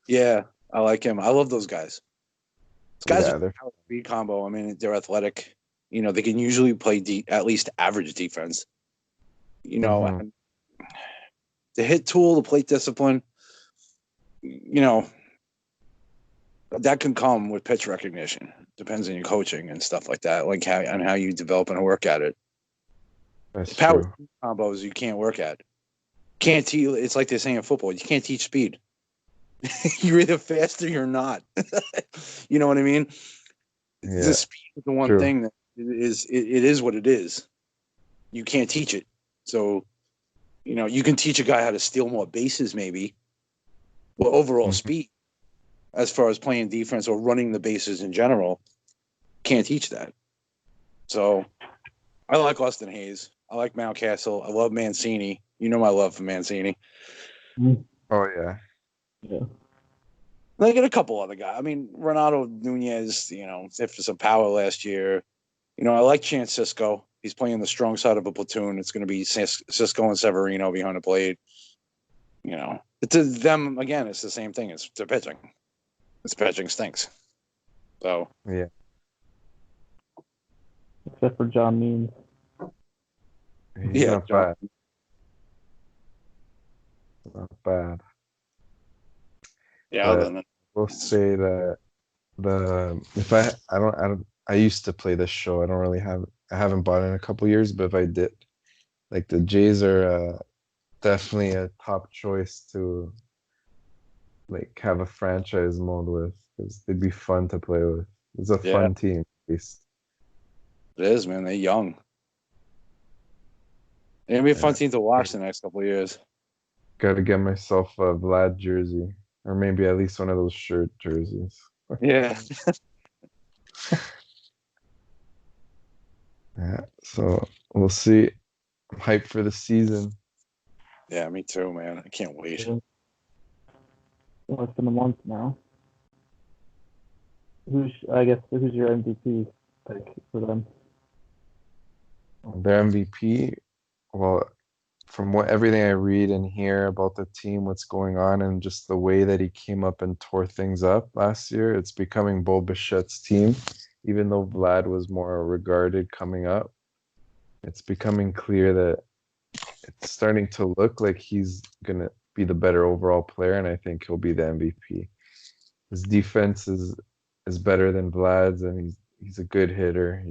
yeah, I like him. I love those guys. Those guys Yeah, are they're power speed combo. I mean, they're athletic. They can usually play at least average defense. hmm And the hit tool, the plate discipline, that can come with pitch recognition. Depends on your coaching and stuff like that, like how you develop and work at it. that's Power true. combos you can't work at. Can't teach. It's like they say in football. You can't teach speed. You're either fast or you're not. You know what I mean? The Yeah, speed is the one true. thing that it is what it is. You can't teach it. So, you can teach a guy how to steal more bases, maybe. Well, overall Mhm. speed, as far as playing defense or running the bases in general, can't teach that. So, I like Austin Hayes. I like Mountcastle. I love Mancini. You know my love for Mancini. Oh yeah, Yeah. They get a couple other guys. I mean, Renato Nunez, for some power last year. I like Chance Cisco. He's playing the strong side of a platoon. It's going to be Cisco and Severino behind the plate. To them, again, it's the same thing. It's their pitching. It's pitching stinks. So, yeah. Except for John Means. He's yeah, not John. bad. Not bad. Yeah, other But than we'll say that if I used to play this show. I haven't bought it in a couple years, but if I did, like the Jays are definitely a top choice to like have a franchise mode with because they'd be fun to play with. It's a yeah, fun team, at least. it is, man. They're young. It'll be a fun Yeah. team to watch the next couple of years. Got to get myself a Vlad jersey, or maybe at least one of those shirt jerseys. Yeah. Yeah, so we'll see. I'm hyped for the season. Yeah, me too, man. I can't wait. Less than a month now. Who's your MVP pick for them? Their MVP, well, from what everything I read and hear about the team, what's going on, and just the way that he came up and tore things up last year, it's becoming Bo Bichette's team. Even though Vlad was more regarded coming up, it's becoming clear that it's starting to look like he's gonna be the better overall player, and I think he'll be the MVP. His defense is better than Vlad's, and he's a good hitter.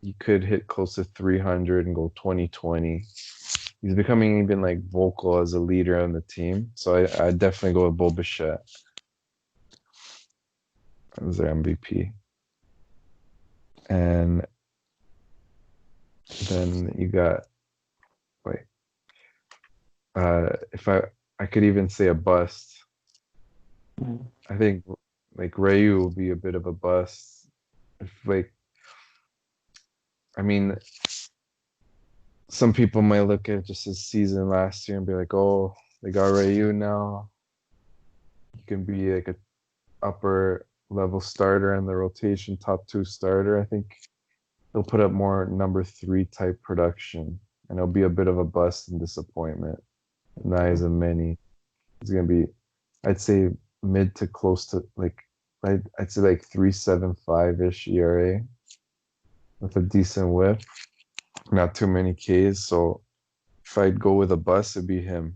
He could hit close to 300 and go 20-20. He's becoming even like vocal as a leader on the team. So I definitely go with Bo Bichette as their MVP. And then you got like if I could even say a bust. Mm. I think like Rayu will be a bit of a bust. If like I mean some people might look at just his season last year and be like, oh, they got Rayu now. He can be like a upper level starter in the rotation, top two starter. I think he'll put up more number three type production, and it'll be a bit of a bust and disappointment. Not as many. He's gonna be, I'd say, mid to close to like, I'd say like 3.75 ish ERA with a decent whip. Not too many Ks. So if I'd go with a bust, it'd be him.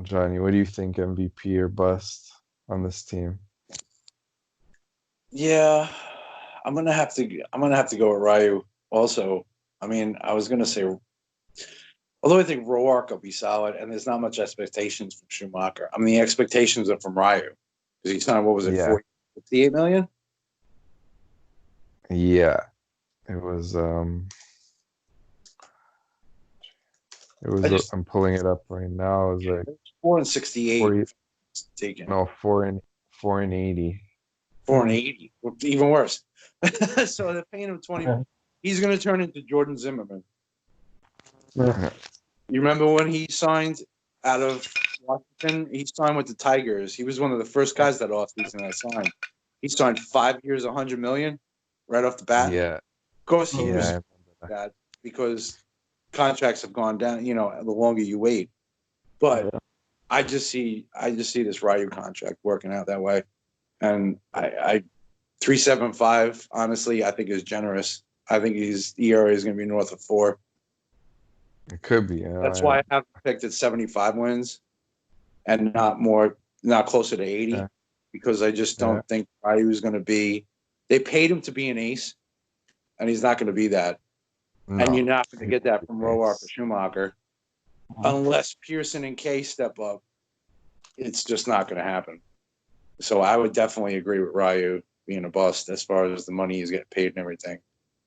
Johnny, what do you think, MVP or bust on this team? Yeah, I'm gonna have to go with Ryu. Also, I mean, I was gonna say, although I think Roark will be solid, and there's not much expectations from Schumacher. I mean, the expectations are from Ryu because he signed, what was it, Yeah, 58 million? yeah. It I was. just I'm pulling it up right now. It was like 468 four. taken, No, 4 and 80. 480, even worse. So they're paying him 20. Yeah. He's gonna turn into Jordan Zimmerman. Yeah. You remember when he signed out of Washington? He signed with the Tigers. He was one of the first guys that offseason that signed. He signed 5 years, $100 million. right off the bat. Yeah, Of course, he yeah, was I remember that. that because contracts have gone down. You know, the longer you wait. But I just see this Ryu contract working out that way, and I 3.75. Honestly, I think is generous. I think his ERA is going to be north of 4. It could be. That's why I have picked at 75 wins and not closer to 80, Yeah. because I just don't think Ryu is going to be. They paid him to be an ace, and he's not going to be that. No, and you're not going to get that from Roark or Yes. Schumacher unless Pearson and Kaye step up. It's just not going to happen. So I would definitely agree with Ryu being a bust as far as the money he's getting paid and everything.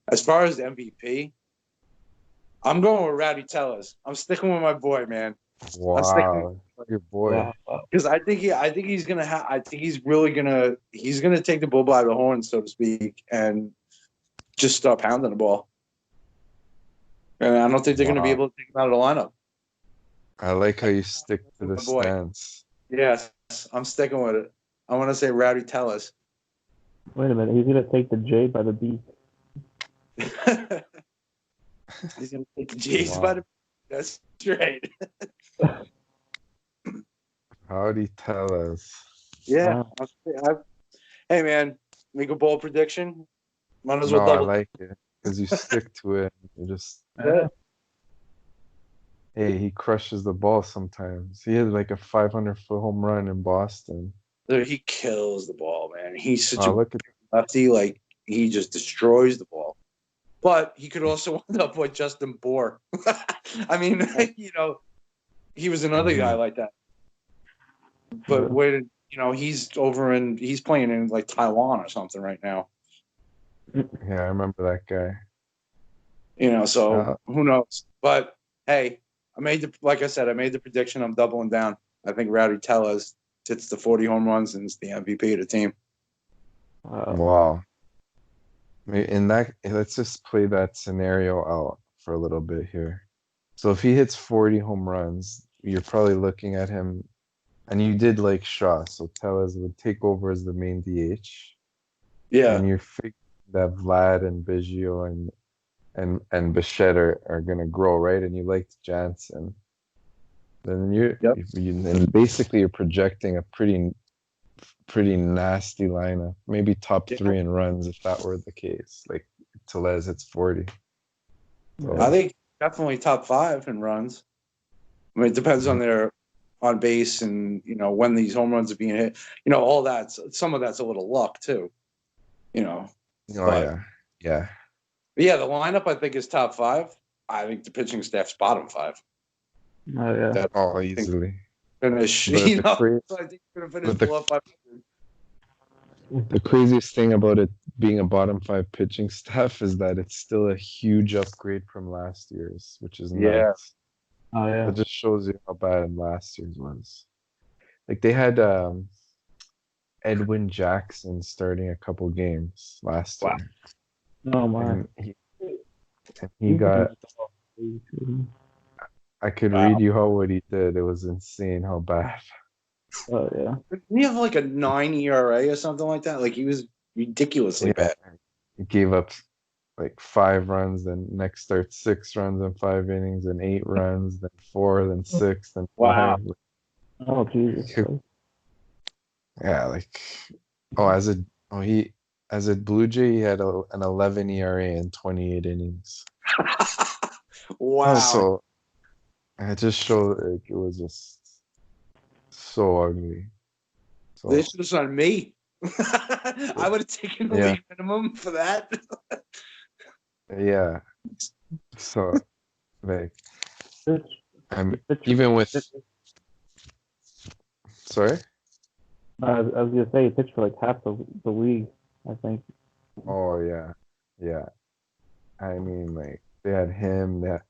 As far as the MVP, I'm going with Rowdy Tellez. I'm sticking with my boy, man. Wow, your boy. Because I think he's gonna I think he's really gonna take the bull by the horn, so to speak, and just start pounding the ball. And I don't think they're gonna be able to take him out of the lineup. I like how you stick to the boy. stance. Yes, I'm sticking with it. I want to say Rowdy Tellez. Wait a minute, he's gonna take the J by the B. He's gonna take the J's by the. That's right. Howdy, tell us. Yeah. Hey, man, make a bold prediction. Might as well No, double. I like it because you stick to it. You just. Hey, he crushes the ball sometimes. He had like a 500-foot home run in Boston. He kills the ball, man. He's such a Look at lefty. Like, he just destroys the ball. But he could also end up with Justin Bohr. I mean, he was another guy like that. But he's playing in like Taiwan or something right now. Yeah, I remember that guy. So who knows? But hey, like I said, I made the prediction. I'm doubling down. I think Rowdy Tellez hits the 40 home runs and is the MVP of the team. Wow. Let's just play that scenario out for a little bit here. So if he hits 40 home runs, you're probably looking at him, and you did like Shaw, so Tellez would take over as the main DH. Yeah. And you're figuring that Vlad and Biggio and Bichette are gonna grow, right? And you liked Jansen. Then and basically you're projecting a pretty nasty lineup, maybe top 3 in runs if that were the case. Like Tellez hits 40. So, I think definitely top 5 in runs. I mean, it depends on their on base and when these home runs are being hit. All that. Some of that's a little luck too. yeah. But yeah, the lineup I think is top 5. I think the pitching staff's bottom 5. Oh yeah. Easily. Finish. But I think we're gonna finish below 500. The craziest thing about it being a bottom 5 pitching staff is that it's still a huge upgrade from last year's, which is nuts. Oh yeah. It just shows you how bad last year's was. Like they had Edwin Jackson starting a couple games last year. Oh my. And he got. I could read you what he did. It was insane how bad. Oh yeah. Didn't he have like a 9 ERA or something like that? Like he was ridiculously bad. He gave up like 5 runs, then next starts 6 runs in 5 innings, then 8 runs, then 4, then 6, then 5. Oh Jesus. Yeah, as a Blue Jay, he had an 11 ERA in 28 innings. Wow. So it just showed it was just so ugly. So, this was on me. I would have taken the league minimum for that. Yeah. So even with. Sorry? I was gonna say he pitched for like half the league, I think. Oh yeah. I mean, they had him, the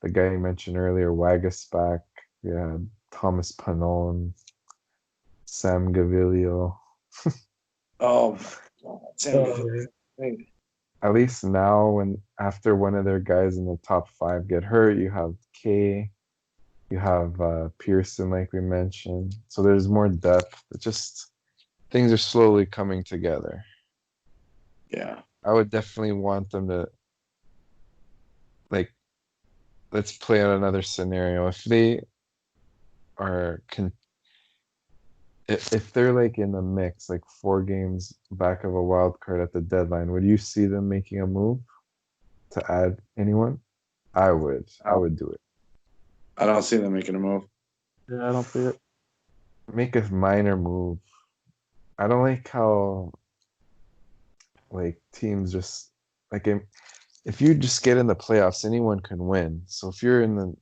guy you mentioned earlier, Wagaspack, Thomas Panon, Sam Gaviglio. Oh my God. Sam Gaviglio. At least now, after one of their guys in the top 5 get hurt, you have Kaye, you have Pearson, like we mentioned. So there's more depth. Things are slowly coming together. Yeah. I would definitely want them to like let's play out another scenario. If they are con if they're like in the mix, like 4 games back of a wild card at the deadline, would you see them making a move to add anyone? I would. I No, would do it. I don't see them making a move. Yeah, I don't see it. Make a minor move. I don't like how like teams just like if you just get in the playoffs, anyone can win. So if you're in the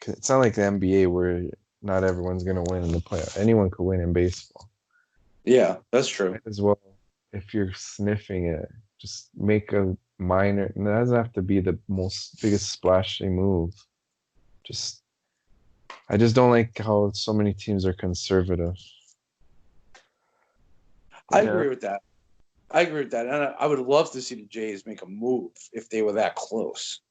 it's not like the NBA where not everyone's gonna win in the playoff. Anyone could win in baseball. Yeah, that's true. Might as well, if you're sniffing it, just make a minor. It doesn't have to be the most biggest splashy move. Just I just don't like how so many teams are conservative. I Yeah. agree with that. I agree with that, and I would love to see the Jays make a move if they were that close.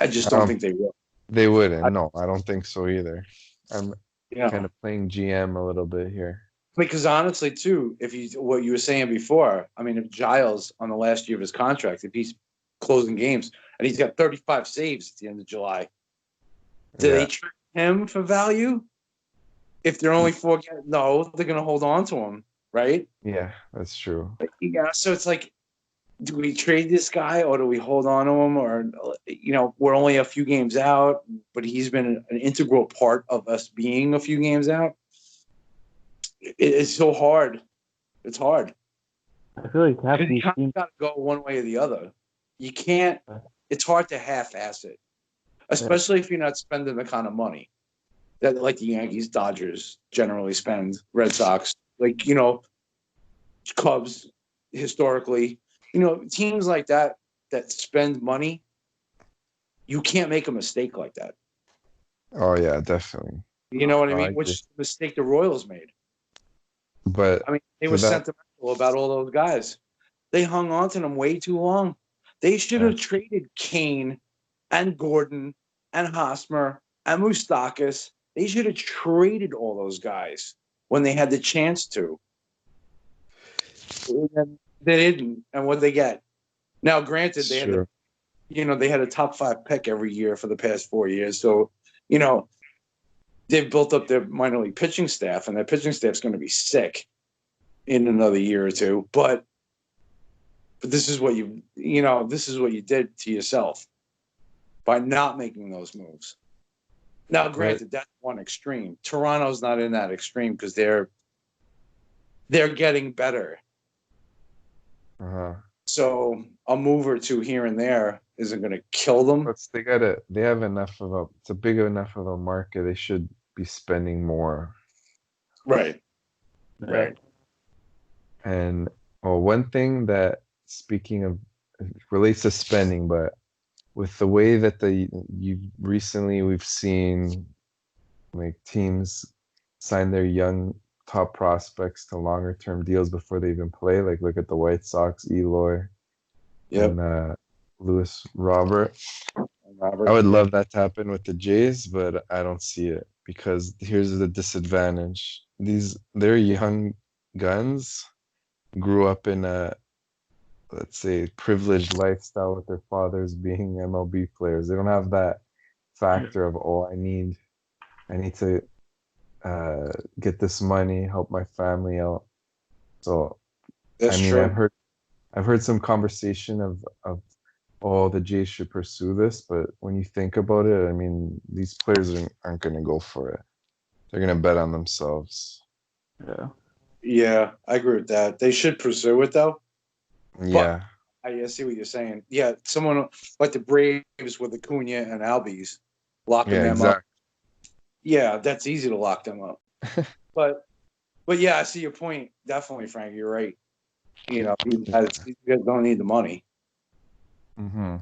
I just don't think they will. They wouldn't. No, I don't think so either. I'm Yeah, kind of playing GM a little bit here. because honestly, too, if you what you were saying before, I mean, if Giles on the last year of his contract, if he's closing games and he's got 35 saves at the end of July, do they Yeah, trade him for value? If they're only 4 games, no, they're going to hold on to him, right? yeah, that's true. Yeah, so it's like, do we trade this guy or do we hold on to him? Or, we're only a few games out, but he's been an integral part of us being a few games out. It's so hard. It's hard. I feel like half You these teams. got to go one way or the other. You can't. It's hard to half-ass it, especially if you're not spending the kind of money that like the Yankees, Dodgers generally spend, Red Sox, Cubs historically, teams like that spend money. You can't make a mistake like that. Oh yeah, definitely. You know what I No, I mean? agree. Which mistake the Royals made. But I mean, they for were that, sentimental about all those guys. They hung on to them way too long. They should yeah, have traded Kane and Gordon and Hosmer and Moustakas. They should have traded all those guys when they had the chance to. They didn't. And what they get? Now, granted, it's they had true. they had a top 5 pick every year for the past 4 years. So, they've built up their minor league pitching staff, and their pitching staff's going to be sick in another year or two. But this is what this is what you did to yourself by not making those moves. Now, Right. granted, that's one extreme. Toronto's not in that extreme because they're getting better. Uh-huh. So a move or two here and there isn't going to kill them. But they have enough of it's a big enough of a market. They should be spending more. Right. Yeah. Right. And one thing that speaking of relates to spending, but with the way that we've seen like teams sign their young top prospects to longer term deals before they even play. Like look at the White Sox, Eloy, Yep. and Lewis Robert. Robert. I would love that to happen with the Jays, but I don't see it because here's the disadvantage. They're young guns, grew up in a, let's say, privileged lifestyle with their fathers being MLB players. They don't have that factor of, oh, I need to get this money, help my family out. So, That's I mean, true. I've heard some conversation of oh, the Jays should pursue this, but when you think about it, I mean, these players aren't going to go for it. They're going to bet on themselves. Yeah. Yeah, I agree with that. They should pursue it though. Yeah. I see what you're saying. Yeah, someone like the Braves with Acuna and Albies, locking Yeah, them exactly. up. Yeah, that's easy to lock them up. but yeah, I see your point. Definitely, Frank. You're right. These guys don't need the money. Mm-hmm.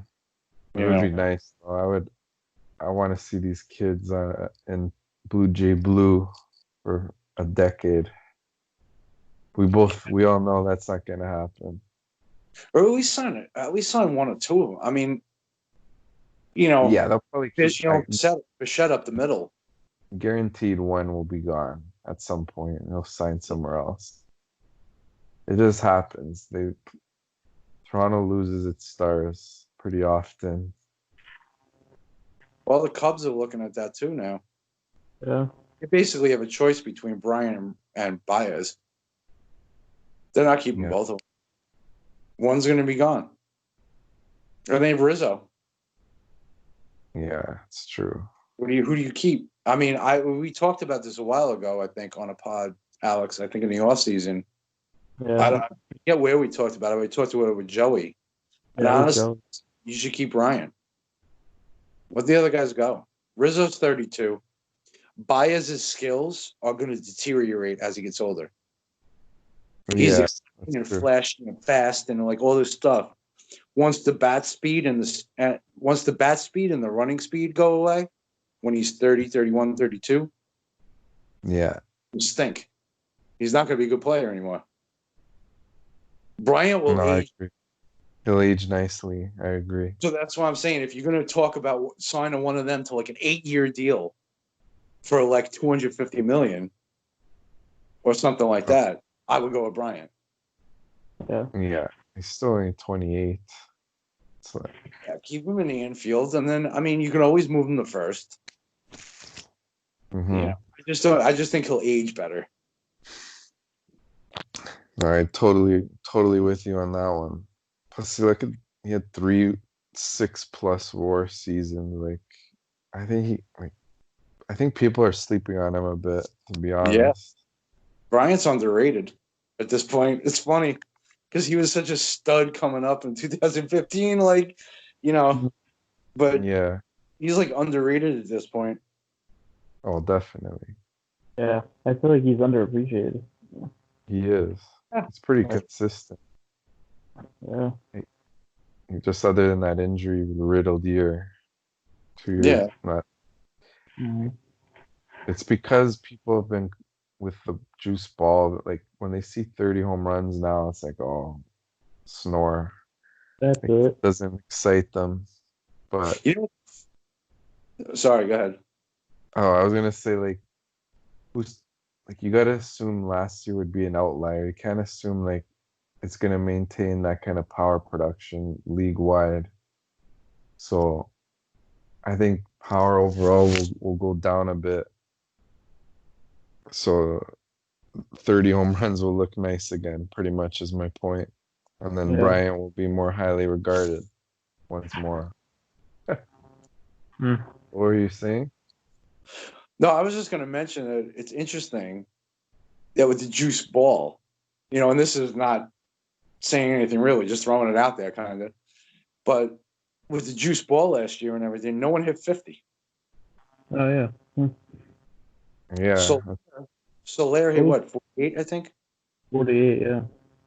It You would know, be nice. I want to see these kids in Blue Jay Blue for a decade. We all know that's not going to happen. or at least sign one or two of them. I mean, you know, Yeah, they'll probably keep. Bichette up the middle. Guaranteed one will be gone at some point, and he'll sign somewhere else. It just happens. Toronto loses its stars pretty often. Well, the Cubs are looking at that too now. Yeah. You basically have a choice between Bryant and Baez. They're not keeping both of them. One's going to be gone. Or they have Rizzo. Yeah, it's true. Who do you keep? I mean, we talked about this a while ago, I think, on a pod, Alex, I think in the offseason. Yeah. I forget where we talked about it. We talked about it with Joey. And honestly, you should keep Ryan. Let the other guys go. Rizzo's 32. Baez's skills are going to deteriorate as he gets older. He's exciting and flashing and fast and like all this stuff. Once the bat speed and the running speed go away, when he's 30, 31, 32, yeah, he'll stink. He's not going to be a good player anymore. Bryant will age. He'll age nicely. I agree. So that's what I'm saying. If you're going to talk about signing one of them to like an 8-year deal for like $250 million or something like that, I would go with Bryant. Yeah, he's still only 28. So. Yeah, keep him in the infield, and then I mean you can always move him to first. Mm-hmm. Yeah, I just think he'll age better. All right, totally with you on that one. Plus, he had 3 6+ WAR seasons. Like, I think people are sleeping on him a bit, to be honest. Yeah, Bryant's underrated at this point. It's funny because he was such a stud coming up in 2015, like, but yeah, he's like underrated at this point. Oh, definitely. Yeah, I feel like he's underappreciated. He is. It's pretty consistent. Yeah. Just other than that injury riddled year, 2 years. Yeah. It's because people have been with the juice ball. Like when they see 30 home runs now, it's like, oh, snore. That's it. It doesn't excite them. But sorry, go ahead. Oh, I was gonna say you gotta assume last year would be an outlier. You can't assume like it's gonna maintain that kind of power production league wide. So I think power overall will go down a bit. So 30 home runs will look nice again, pretty much is my point. And then Bryant will be more highly regarded once more. What were you saying? No, I was just going to mention that it's interesting that with the juice ball, and this is not saying anything really, just throwing it out there kind of. But with the juice ball last year and everything, no one hit 50. Oh, yeah. Yeah. Soler hit what, 48, I think? 48, yeah.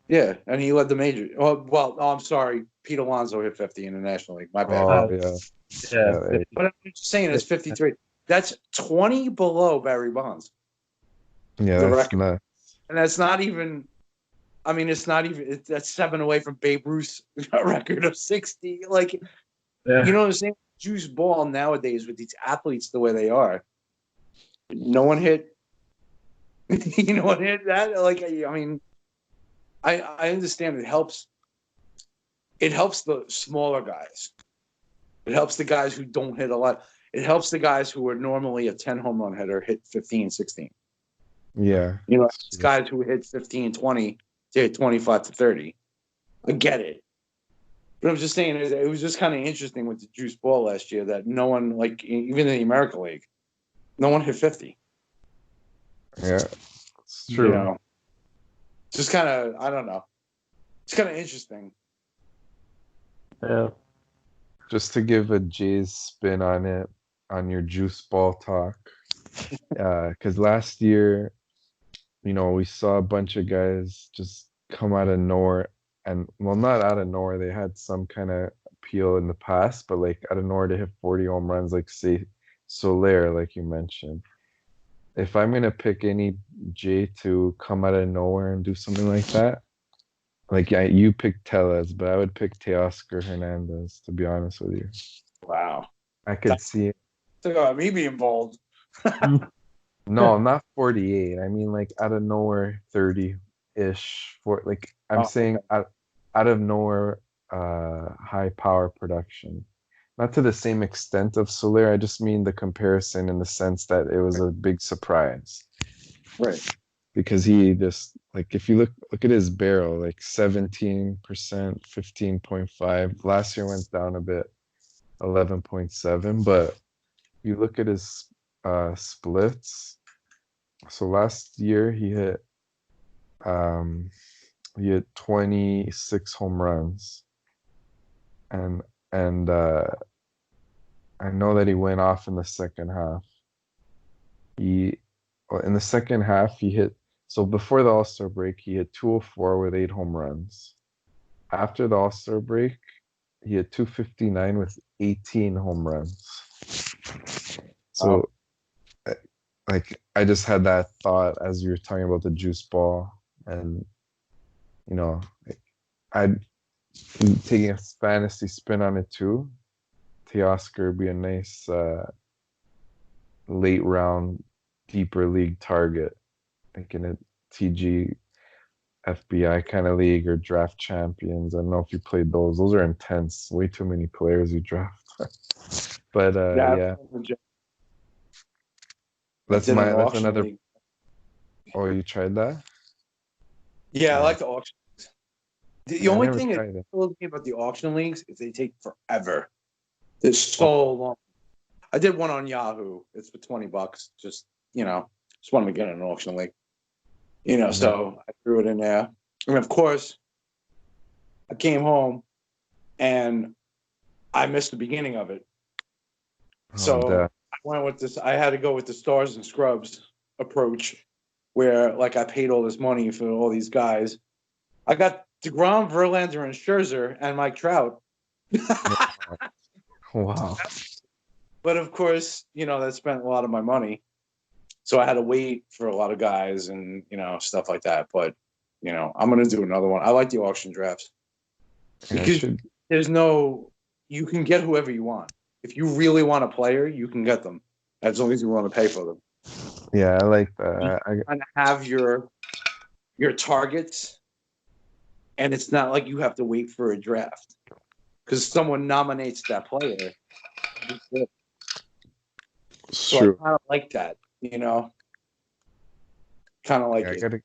Yeah, and he led the major. I'm sorry. Pete Alonso hit 50 in the National League. My bad. Oh, yeah. But I'm just saying it's 53. That's 20 below Barry Bonds. Yeah, the that's record. nuts. And that's not even. I mean, that's 7 away from Babe Ruth's record of 60. Like, you know what I'm saying? Juice ball nowadays with these athletes the way they are. No one hit. No one hit that. Like, I mean, I understand it helps. It helps the smaller guys. It helps the guys who don't hit a lot. It helps the guys who are normally a 10 home run hitter hit 15, 16. Yeah. It's guys who hit 15, 20, to hit 25 to 30. I get it. But I'm just saying it was just kind of interesting with the juice ball last year that no one, like, even in the American League, no one hit 50. Yeah, it's true. Just kind of, I don't know. It's kind of interesting. Yeah. Just to give a Jays spin on it, on your juice ball talk. Because last year, we saw a bunch of guys just come out of nowhere. And, well, not out of nowhere. They had some kind of appeal in the past, but, like, out of nowhere to hit 40 home runs, like, say, Soler, like you mentioned. If I'm going to pick any J to come out of nowhere and do something like that, like, you picked Tellez, but I would pick Teoscar Hernandez, to be honest with you. Wow. I could see it. Me being bold. No, not 48. I mean, like, out of nowhere, 30 ish for like I'm Oh, saying out of nowhere high power production. Not to the same extent of Soler, I just mean the comparison in the sense that it was a big surprise. right. Because he just like if you look at his barrel, like 17%, 15.5. Last year went down a bit, 11.7. But you look at his splits. So last year um he hit 26 home runs. And and I know that he went off in the second half. He well, in the second half he hit so before the All-Star break he hit 204 with 8 home runs. After the All-Star break, he had 259 with 18 home runs. Wow. So like I just had that thought as you were talking about the juice ball and like, I'd taking a fantasy spin on it too. Teoscar would be a nice late round deeper league target, like in a TG FBI kind of league or draft champions. I don't know if you played those. Those are intense. Way too many players you draft. But yeah, I did an that's auction another. league. Oh, you tried that? Yeah, I Yeah, like the auction. The I only never thing that tried it. kills me about the auction leagues is they take forever. They're so long. I did one on Yahoo. It's for $20. Just wanted to get in an auction league. So I threw it in there. And of course, I came home and I missed the beginning of it. Oh, So I went with this. I had to go with the stars and scrubs approach, where like I paid all this money for all these guys. I got DeGrom, Verlander, and Scherzer, and Mike Trout. wow. But of course, that spent a lot of my money. So I had to wait for a lot of guys and, stuff like that. But, I'm going to do another one. I like the auction drafts because you can get whoever you want. If you really want a player, you can get them as long as you want to pay for them. Yeah, I like You that. kind of have your targets, and it's not like you have to wait for a draft because someone nominates that player. It's So true. I kind of like that, kind of like Yeah, it.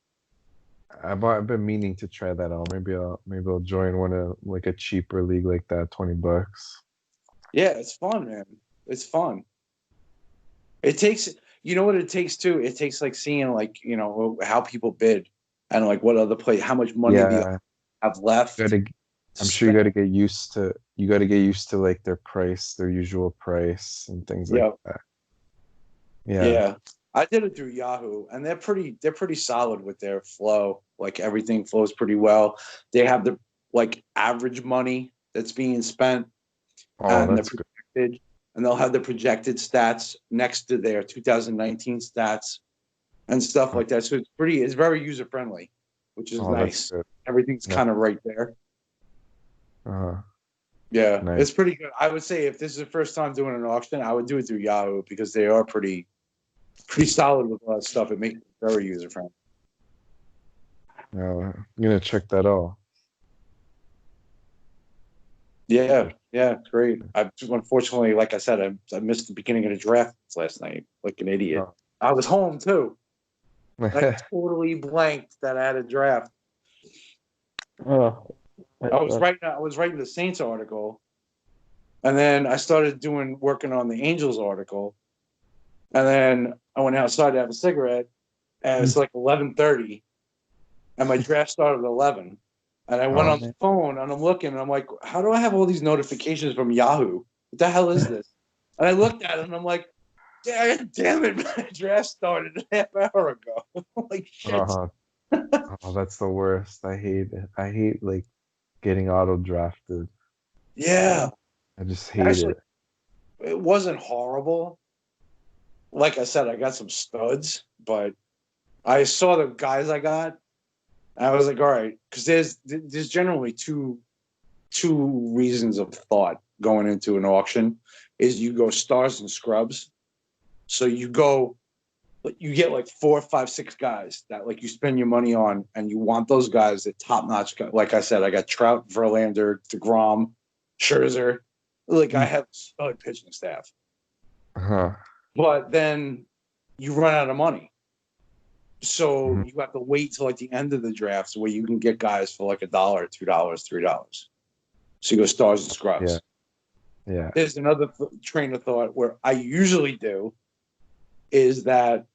I've been meaning to try that out. Maybe I'll join one of like a cheaper league like that, $20. Yeah, it's fun, man. It's fun. It takes, what it takes too? It takes like seeing like, how people bid and like what other play, how much money they Yeah, have left. gotta. To I'm sure you got to spend. get used to. You got to get used to like their price, their usual price, and things like Yeah. that. Yeah. Yeah. I did it through Yahoo, and they're pretty solid with their flow. Like everything flows pretty well. They have the like average money that's being spent Oh, and the that's good. projected, and they'll have the projected stats next to their 2019 stats and stuff like that. So it's very user friendly, which is Oh, that's nice. good. Everything's Nice. kind of right there. Uh-huh. Yeah, Nice. it's pretty good. I would say if this is the first time doing an auction, I would do it through Yahoo because they are pretty solid with a lot of stuff. It makes it very user friendly. I'm gonna check that out. Yeah, it's great. Unfortunately, like I said, I missed the beginning of the draft last night, like an idiot. Oh. I was home too. I totally blanked that I had a draft. Oh, I was writing the Saints article, and then I started working on the Angels article, and then I went outside to have a cigarette, and it's like 11:30, and my draft started at 11. And I went on the phone and I'm looking and I'm like, how do I have all these notifications from Yahoo? What the hell is this? And I looked at it and I'm like, damn it, my draft started a half hour ago. Like shit. Oh, that's the worst. I hate it. I hate like getting auto drafted. Yeah. I just hate Actually, it. it wasn't horrible. Like I said, I got some studs, but I saw the guys I got. And I was like, all right, because there's generally two reasons of thought going into an auction is you go stars and scrubs. So you go But you get like 4, 5, 6 guys that like you spend your money on, and you want those guys that top notch. Like I said, I got Trout, Verlander, DeGrom, Scherzer. Like I have a solid pitching staff. Huh. But then you run out of money. So you have to wait till like the end of the drafts where you can get guys for like $1, $2, $3. So you go stars and scrubs. Yeah. There's another train of thought where I usually do is that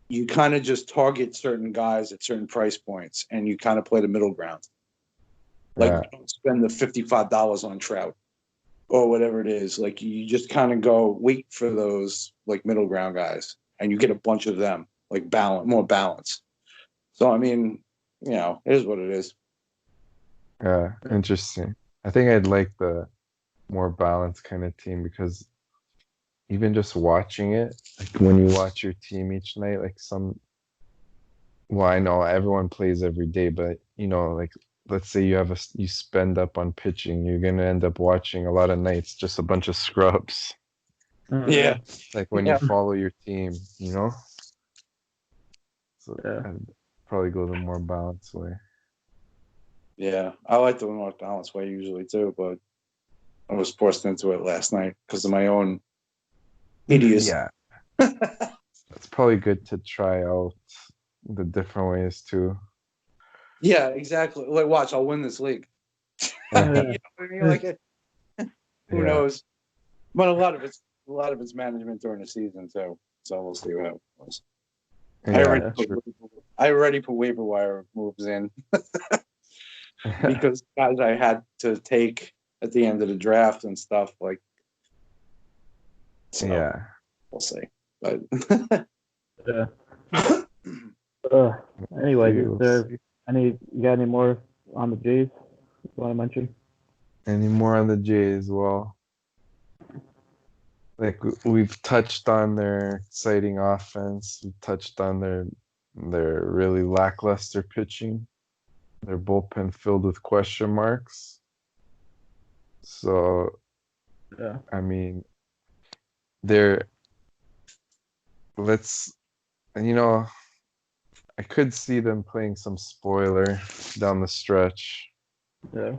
you kind of just target certain guys at certain price points and you kind of play the middle ground. Like you don't spend the $55 on Trout or whatever it is. Like you just kind of go wait for those like middle ground guys and you get a bunch of them, like more balance. So, I mean, it is what it is. Yeah, interesting. I think I'd like the more balanced kind of team because even just watching it, like when you watch your team each night, like well, I know everyone plays every day, but like let's say you spend up on pitching, you're gonna end up watching a lot of nights just a bunch of scrubs. Yeah. Like when you follow your team, So I'd probably go the more balanced way. Yeah, I like the more balanced way usually too, but I was forced into it last night because of my own idiocy. Yeah. It's probably good to try out the different ways too. Yeah, exactly. Like, watch, I'll win this league. You know what I mean? Like, who knows? But a lot of it's management during the season too. So we'll see what happens. I already put waiver wire moves in because guys I had to take at the end of the draft and stuff like. So, we'll see. But anyway, you got any more on the Jays you want to mention? Any more on the Jays? Well, like we've touched on their exciting offense. We've touched on their really lackluster pitching. Their bullpen filled with question marks. So, I mean, I could see them playing some spoiler down the stretch. Yeah.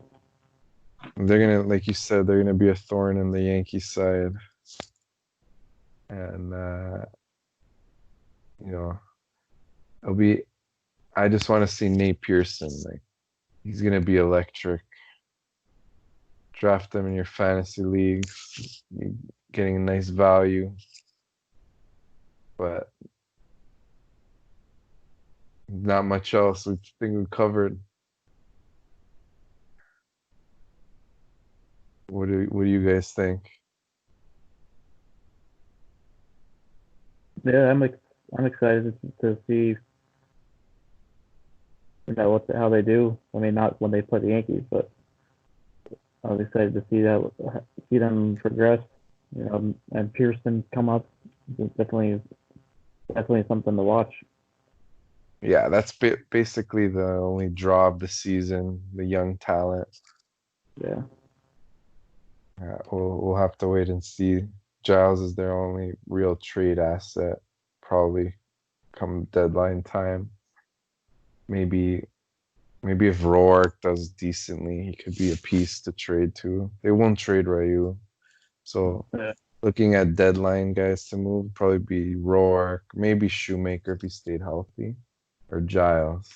They're gonna, like you said, they're gonna be a thorn in the Yankee side. And I just want to see Nate Pearson. Like he's gonna be electric. Draft them in your fantasy leagues, getting a nice value. But not much else. We think we covered. What do you guys think? Yeah, I'm excited to see how they do. I mean, not when they play the Yankees, but I was excited to see them progress. And Pearson come up. Definitely something to watch. Yeah, that's basically the only draw of the season. The young talent. Yeah. We'll have to wait and see. Giles is their only real trade asset, probably come deadline time. Maybe if Rourke does decently, he could be a piece to trade to. They won't trade Ryu. So looking at deadline guys to move, probably be Rourke, maybe Shoemaker if he stayed healthy, or Giles.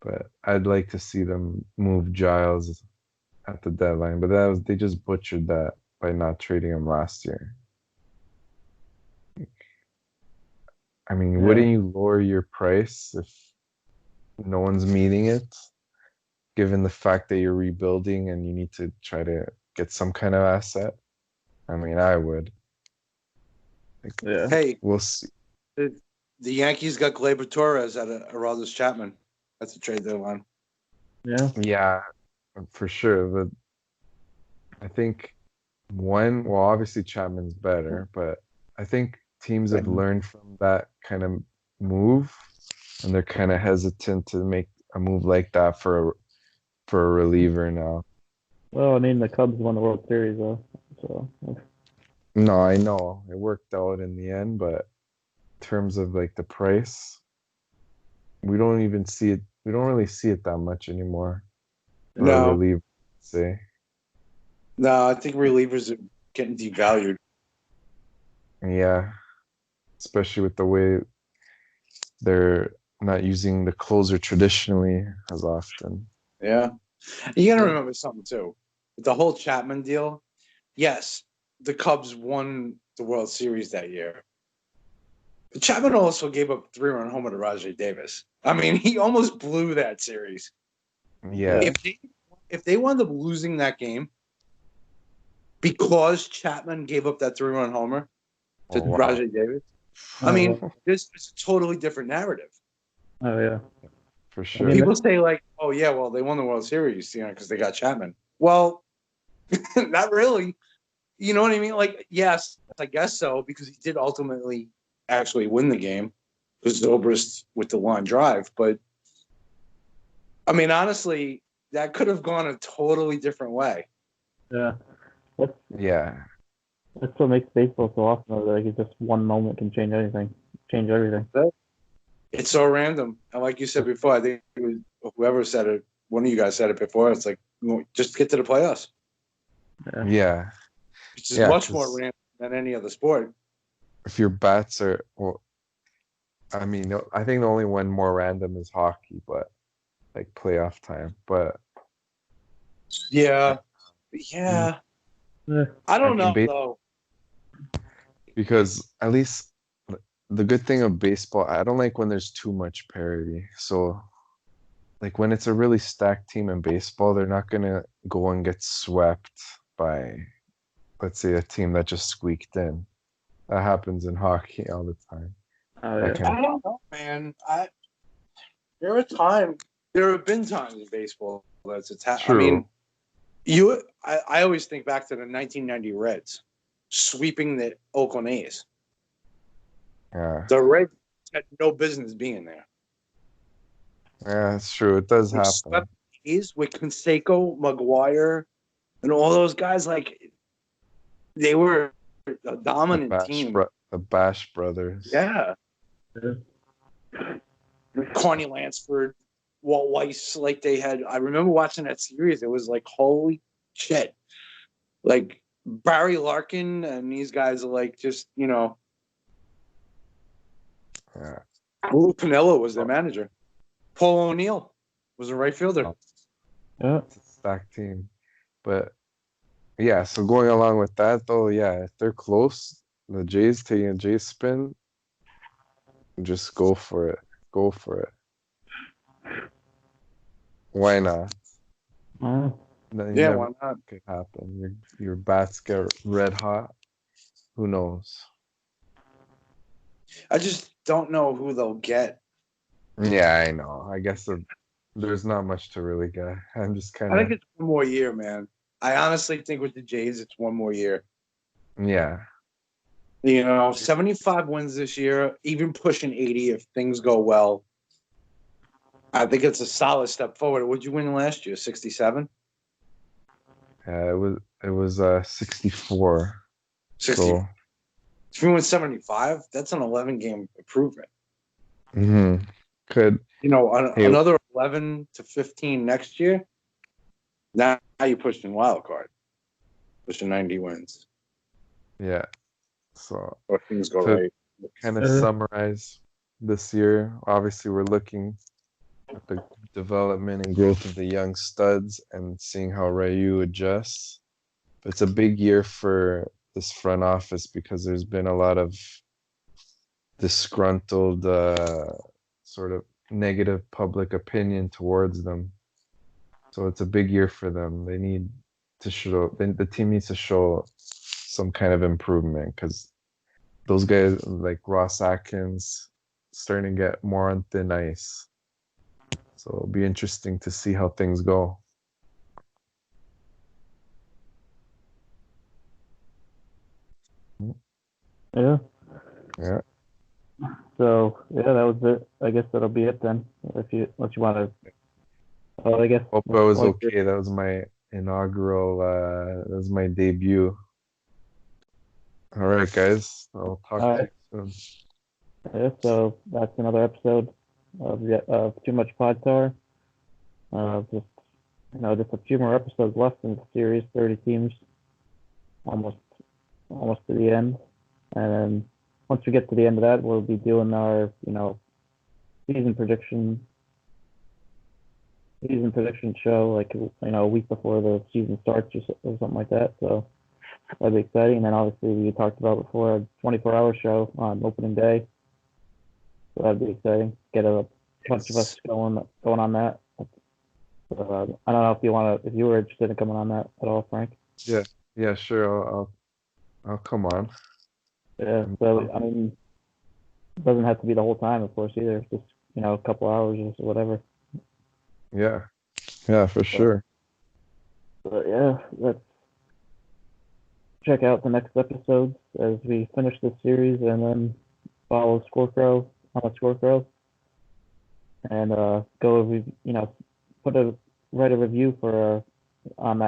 But I'd like to see them move Giles at the deadline. But they just butchered that by not trading him last year. I mean, wouldn't you lower your price if no one's meeting it, given the fact that you're rebuilding and you need to try to get some kind of asset? I mean, I would. Hey, we'll see. The Yankees got Gleyber Torres at Aroldis Chapman. That's a trade deadline. Yeah, for sure. But I think obviously Chapman's better, but I think teams have learned from that kind of move, and they're kind of hesitant to make a move like that for a reliever now. Well, I mean, the Cubs won the World Series though, so. No, I know it worked out in the end, but terms of like the price, we don't even see it. We don't really see it that much anymore. Or No, reliever, say. no, I think relievers are getting devalued. Yeah, especially with the way they're not using the closer traditionally as often. Yeah. You got to remember something, too. With the whole Chapman deal, yes, the Cubs won the World Series that year. But Chapman also gave up 3-run homer to Rajay Davis. I mean, he almost blew that series. Yeah. If they wound up losing that game because Chapman gave up that 3-run homer to Oh, wow. Rajay Davis, I mean, this is a totally different narrative. Oh yeah, For sure. People say like, "Oh yeah, well they won the World Series, because they got Chapman." Well, not really. You know what I mean? Like, yes, I guess so, because he did ultimately actually win the game because Zobrist with the line drive. But I mean, honestly, that could have gone a totally different way. yeah. Yeah. That's what makes baseball so awesome. Though. Like, it's just one moment can change anything, change everything. It's so random, and like you said before, I think it was whoever said it. One of you guys said it before. It's like, just get to the playoffs. Yeah. Which is much more random than any other sport. If your bats are, well, I mean, I think the only one more random is hockey, but like playoff time. But yeah. I don't know though. Because at least the good thing of baseball, I don't like when there's too much parity. So, like when it's a really stacked team in baseball, they're not gonna go and get swept by, let's say, a team that just squeaked in. That happens in hockey all the time. Oh yeah. I don't know, man. There have been times in baseball that's I mean, I always think back to the 1990 Reds sweeping the Oakland A's. Yeah. The Reds had no business being there. Yeah, it's true. It does happen. Swept the A's with Canseco, McGuire, and all those guys. Like, they were a dominant team. The Bash brothers. Yeah. Connie Lansford, Walt Weiss, like they had. I remember watching that series. It was like, holy shit. Like, Barry Larkin and these guys are like, just, Yeah. Lou Piniella was their manager. Paul O'Neill was a right fielder. Yeah. It's a stacked team. But yeah, so going along with that though, yeah, if they're close, the Jays taking a Jays spin, just go for it. Go for it. Why not? Uh, Yeah, why not? Could happen. Your bats get red hot. Who knows? I just don't know who they'll get. Yeah, I know. I guess there's not much to really get. I'm just kind I think of. it's one more year, man. I honestly think with the Jays, it's one more year. Yeah. 75 wins this year, even pushing 80 if things go well. I think it's a solid step forward. What'd you win last year? 67? It was 64. 60. So If you win 75, that's an 11-game improvement. Could another 11 to 15 next year. Now you're pushing wild card, pushing 90 wins. Yeah. So if things go right. Kind of summarize this year. Obviously, we're looking at the development and growth of the young studs and seeing how Ryu adjusts. But it's a big year for this front office because there's been a lot of disgruntled sort of negative public opinion towards them. So it's a big year for them. They need to show, the team needs to show some kind of improvement because those guys like Ross Atkins starting to get more on thin ice. So it'll be interesting to see how things go. Yeah. Yeah. So that was it. I guess that'll be it then. Unless you want to. Oh, I guess. Hope I was okay. That was my inaugural. That was my debut. All right, guys. I'll talk to you soon. Yeah, so that's another episode of Too Much Pod Tar. Just just a few more episodes left in the series. 30 teams, almost to the end. And then once we get to the end of that, we'll be doing our season prediction show, like a week before the season starts or something like that. So that'd be exciting. And then obviously we talked about before a 24-hour show on opening day. So that'd be exciting. Get a bunch of us going on that. I don't know if you were interested in coming on that at all, Frank. Yeah, yeah, sure. I'll come on. Yeah. So I mean, it doesn't have to be the whole time, of course, either. Just a couple hours or whatever. Yeah, yeah, for sure. But yeah, let's check out the next episodes as we finish this series, and then follow Scorecrow on Scorecrow, and write a review for on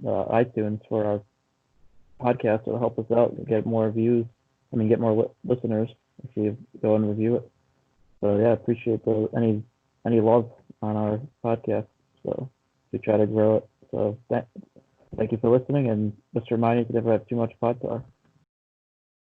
iTunes for our podcast. It'll help us out and get more views. Get more listeners if you go and review it. So yeah, appreciate any love on our podcast. So we try to grow it. So thank you for listening, and just a reminder to never have too much podcast.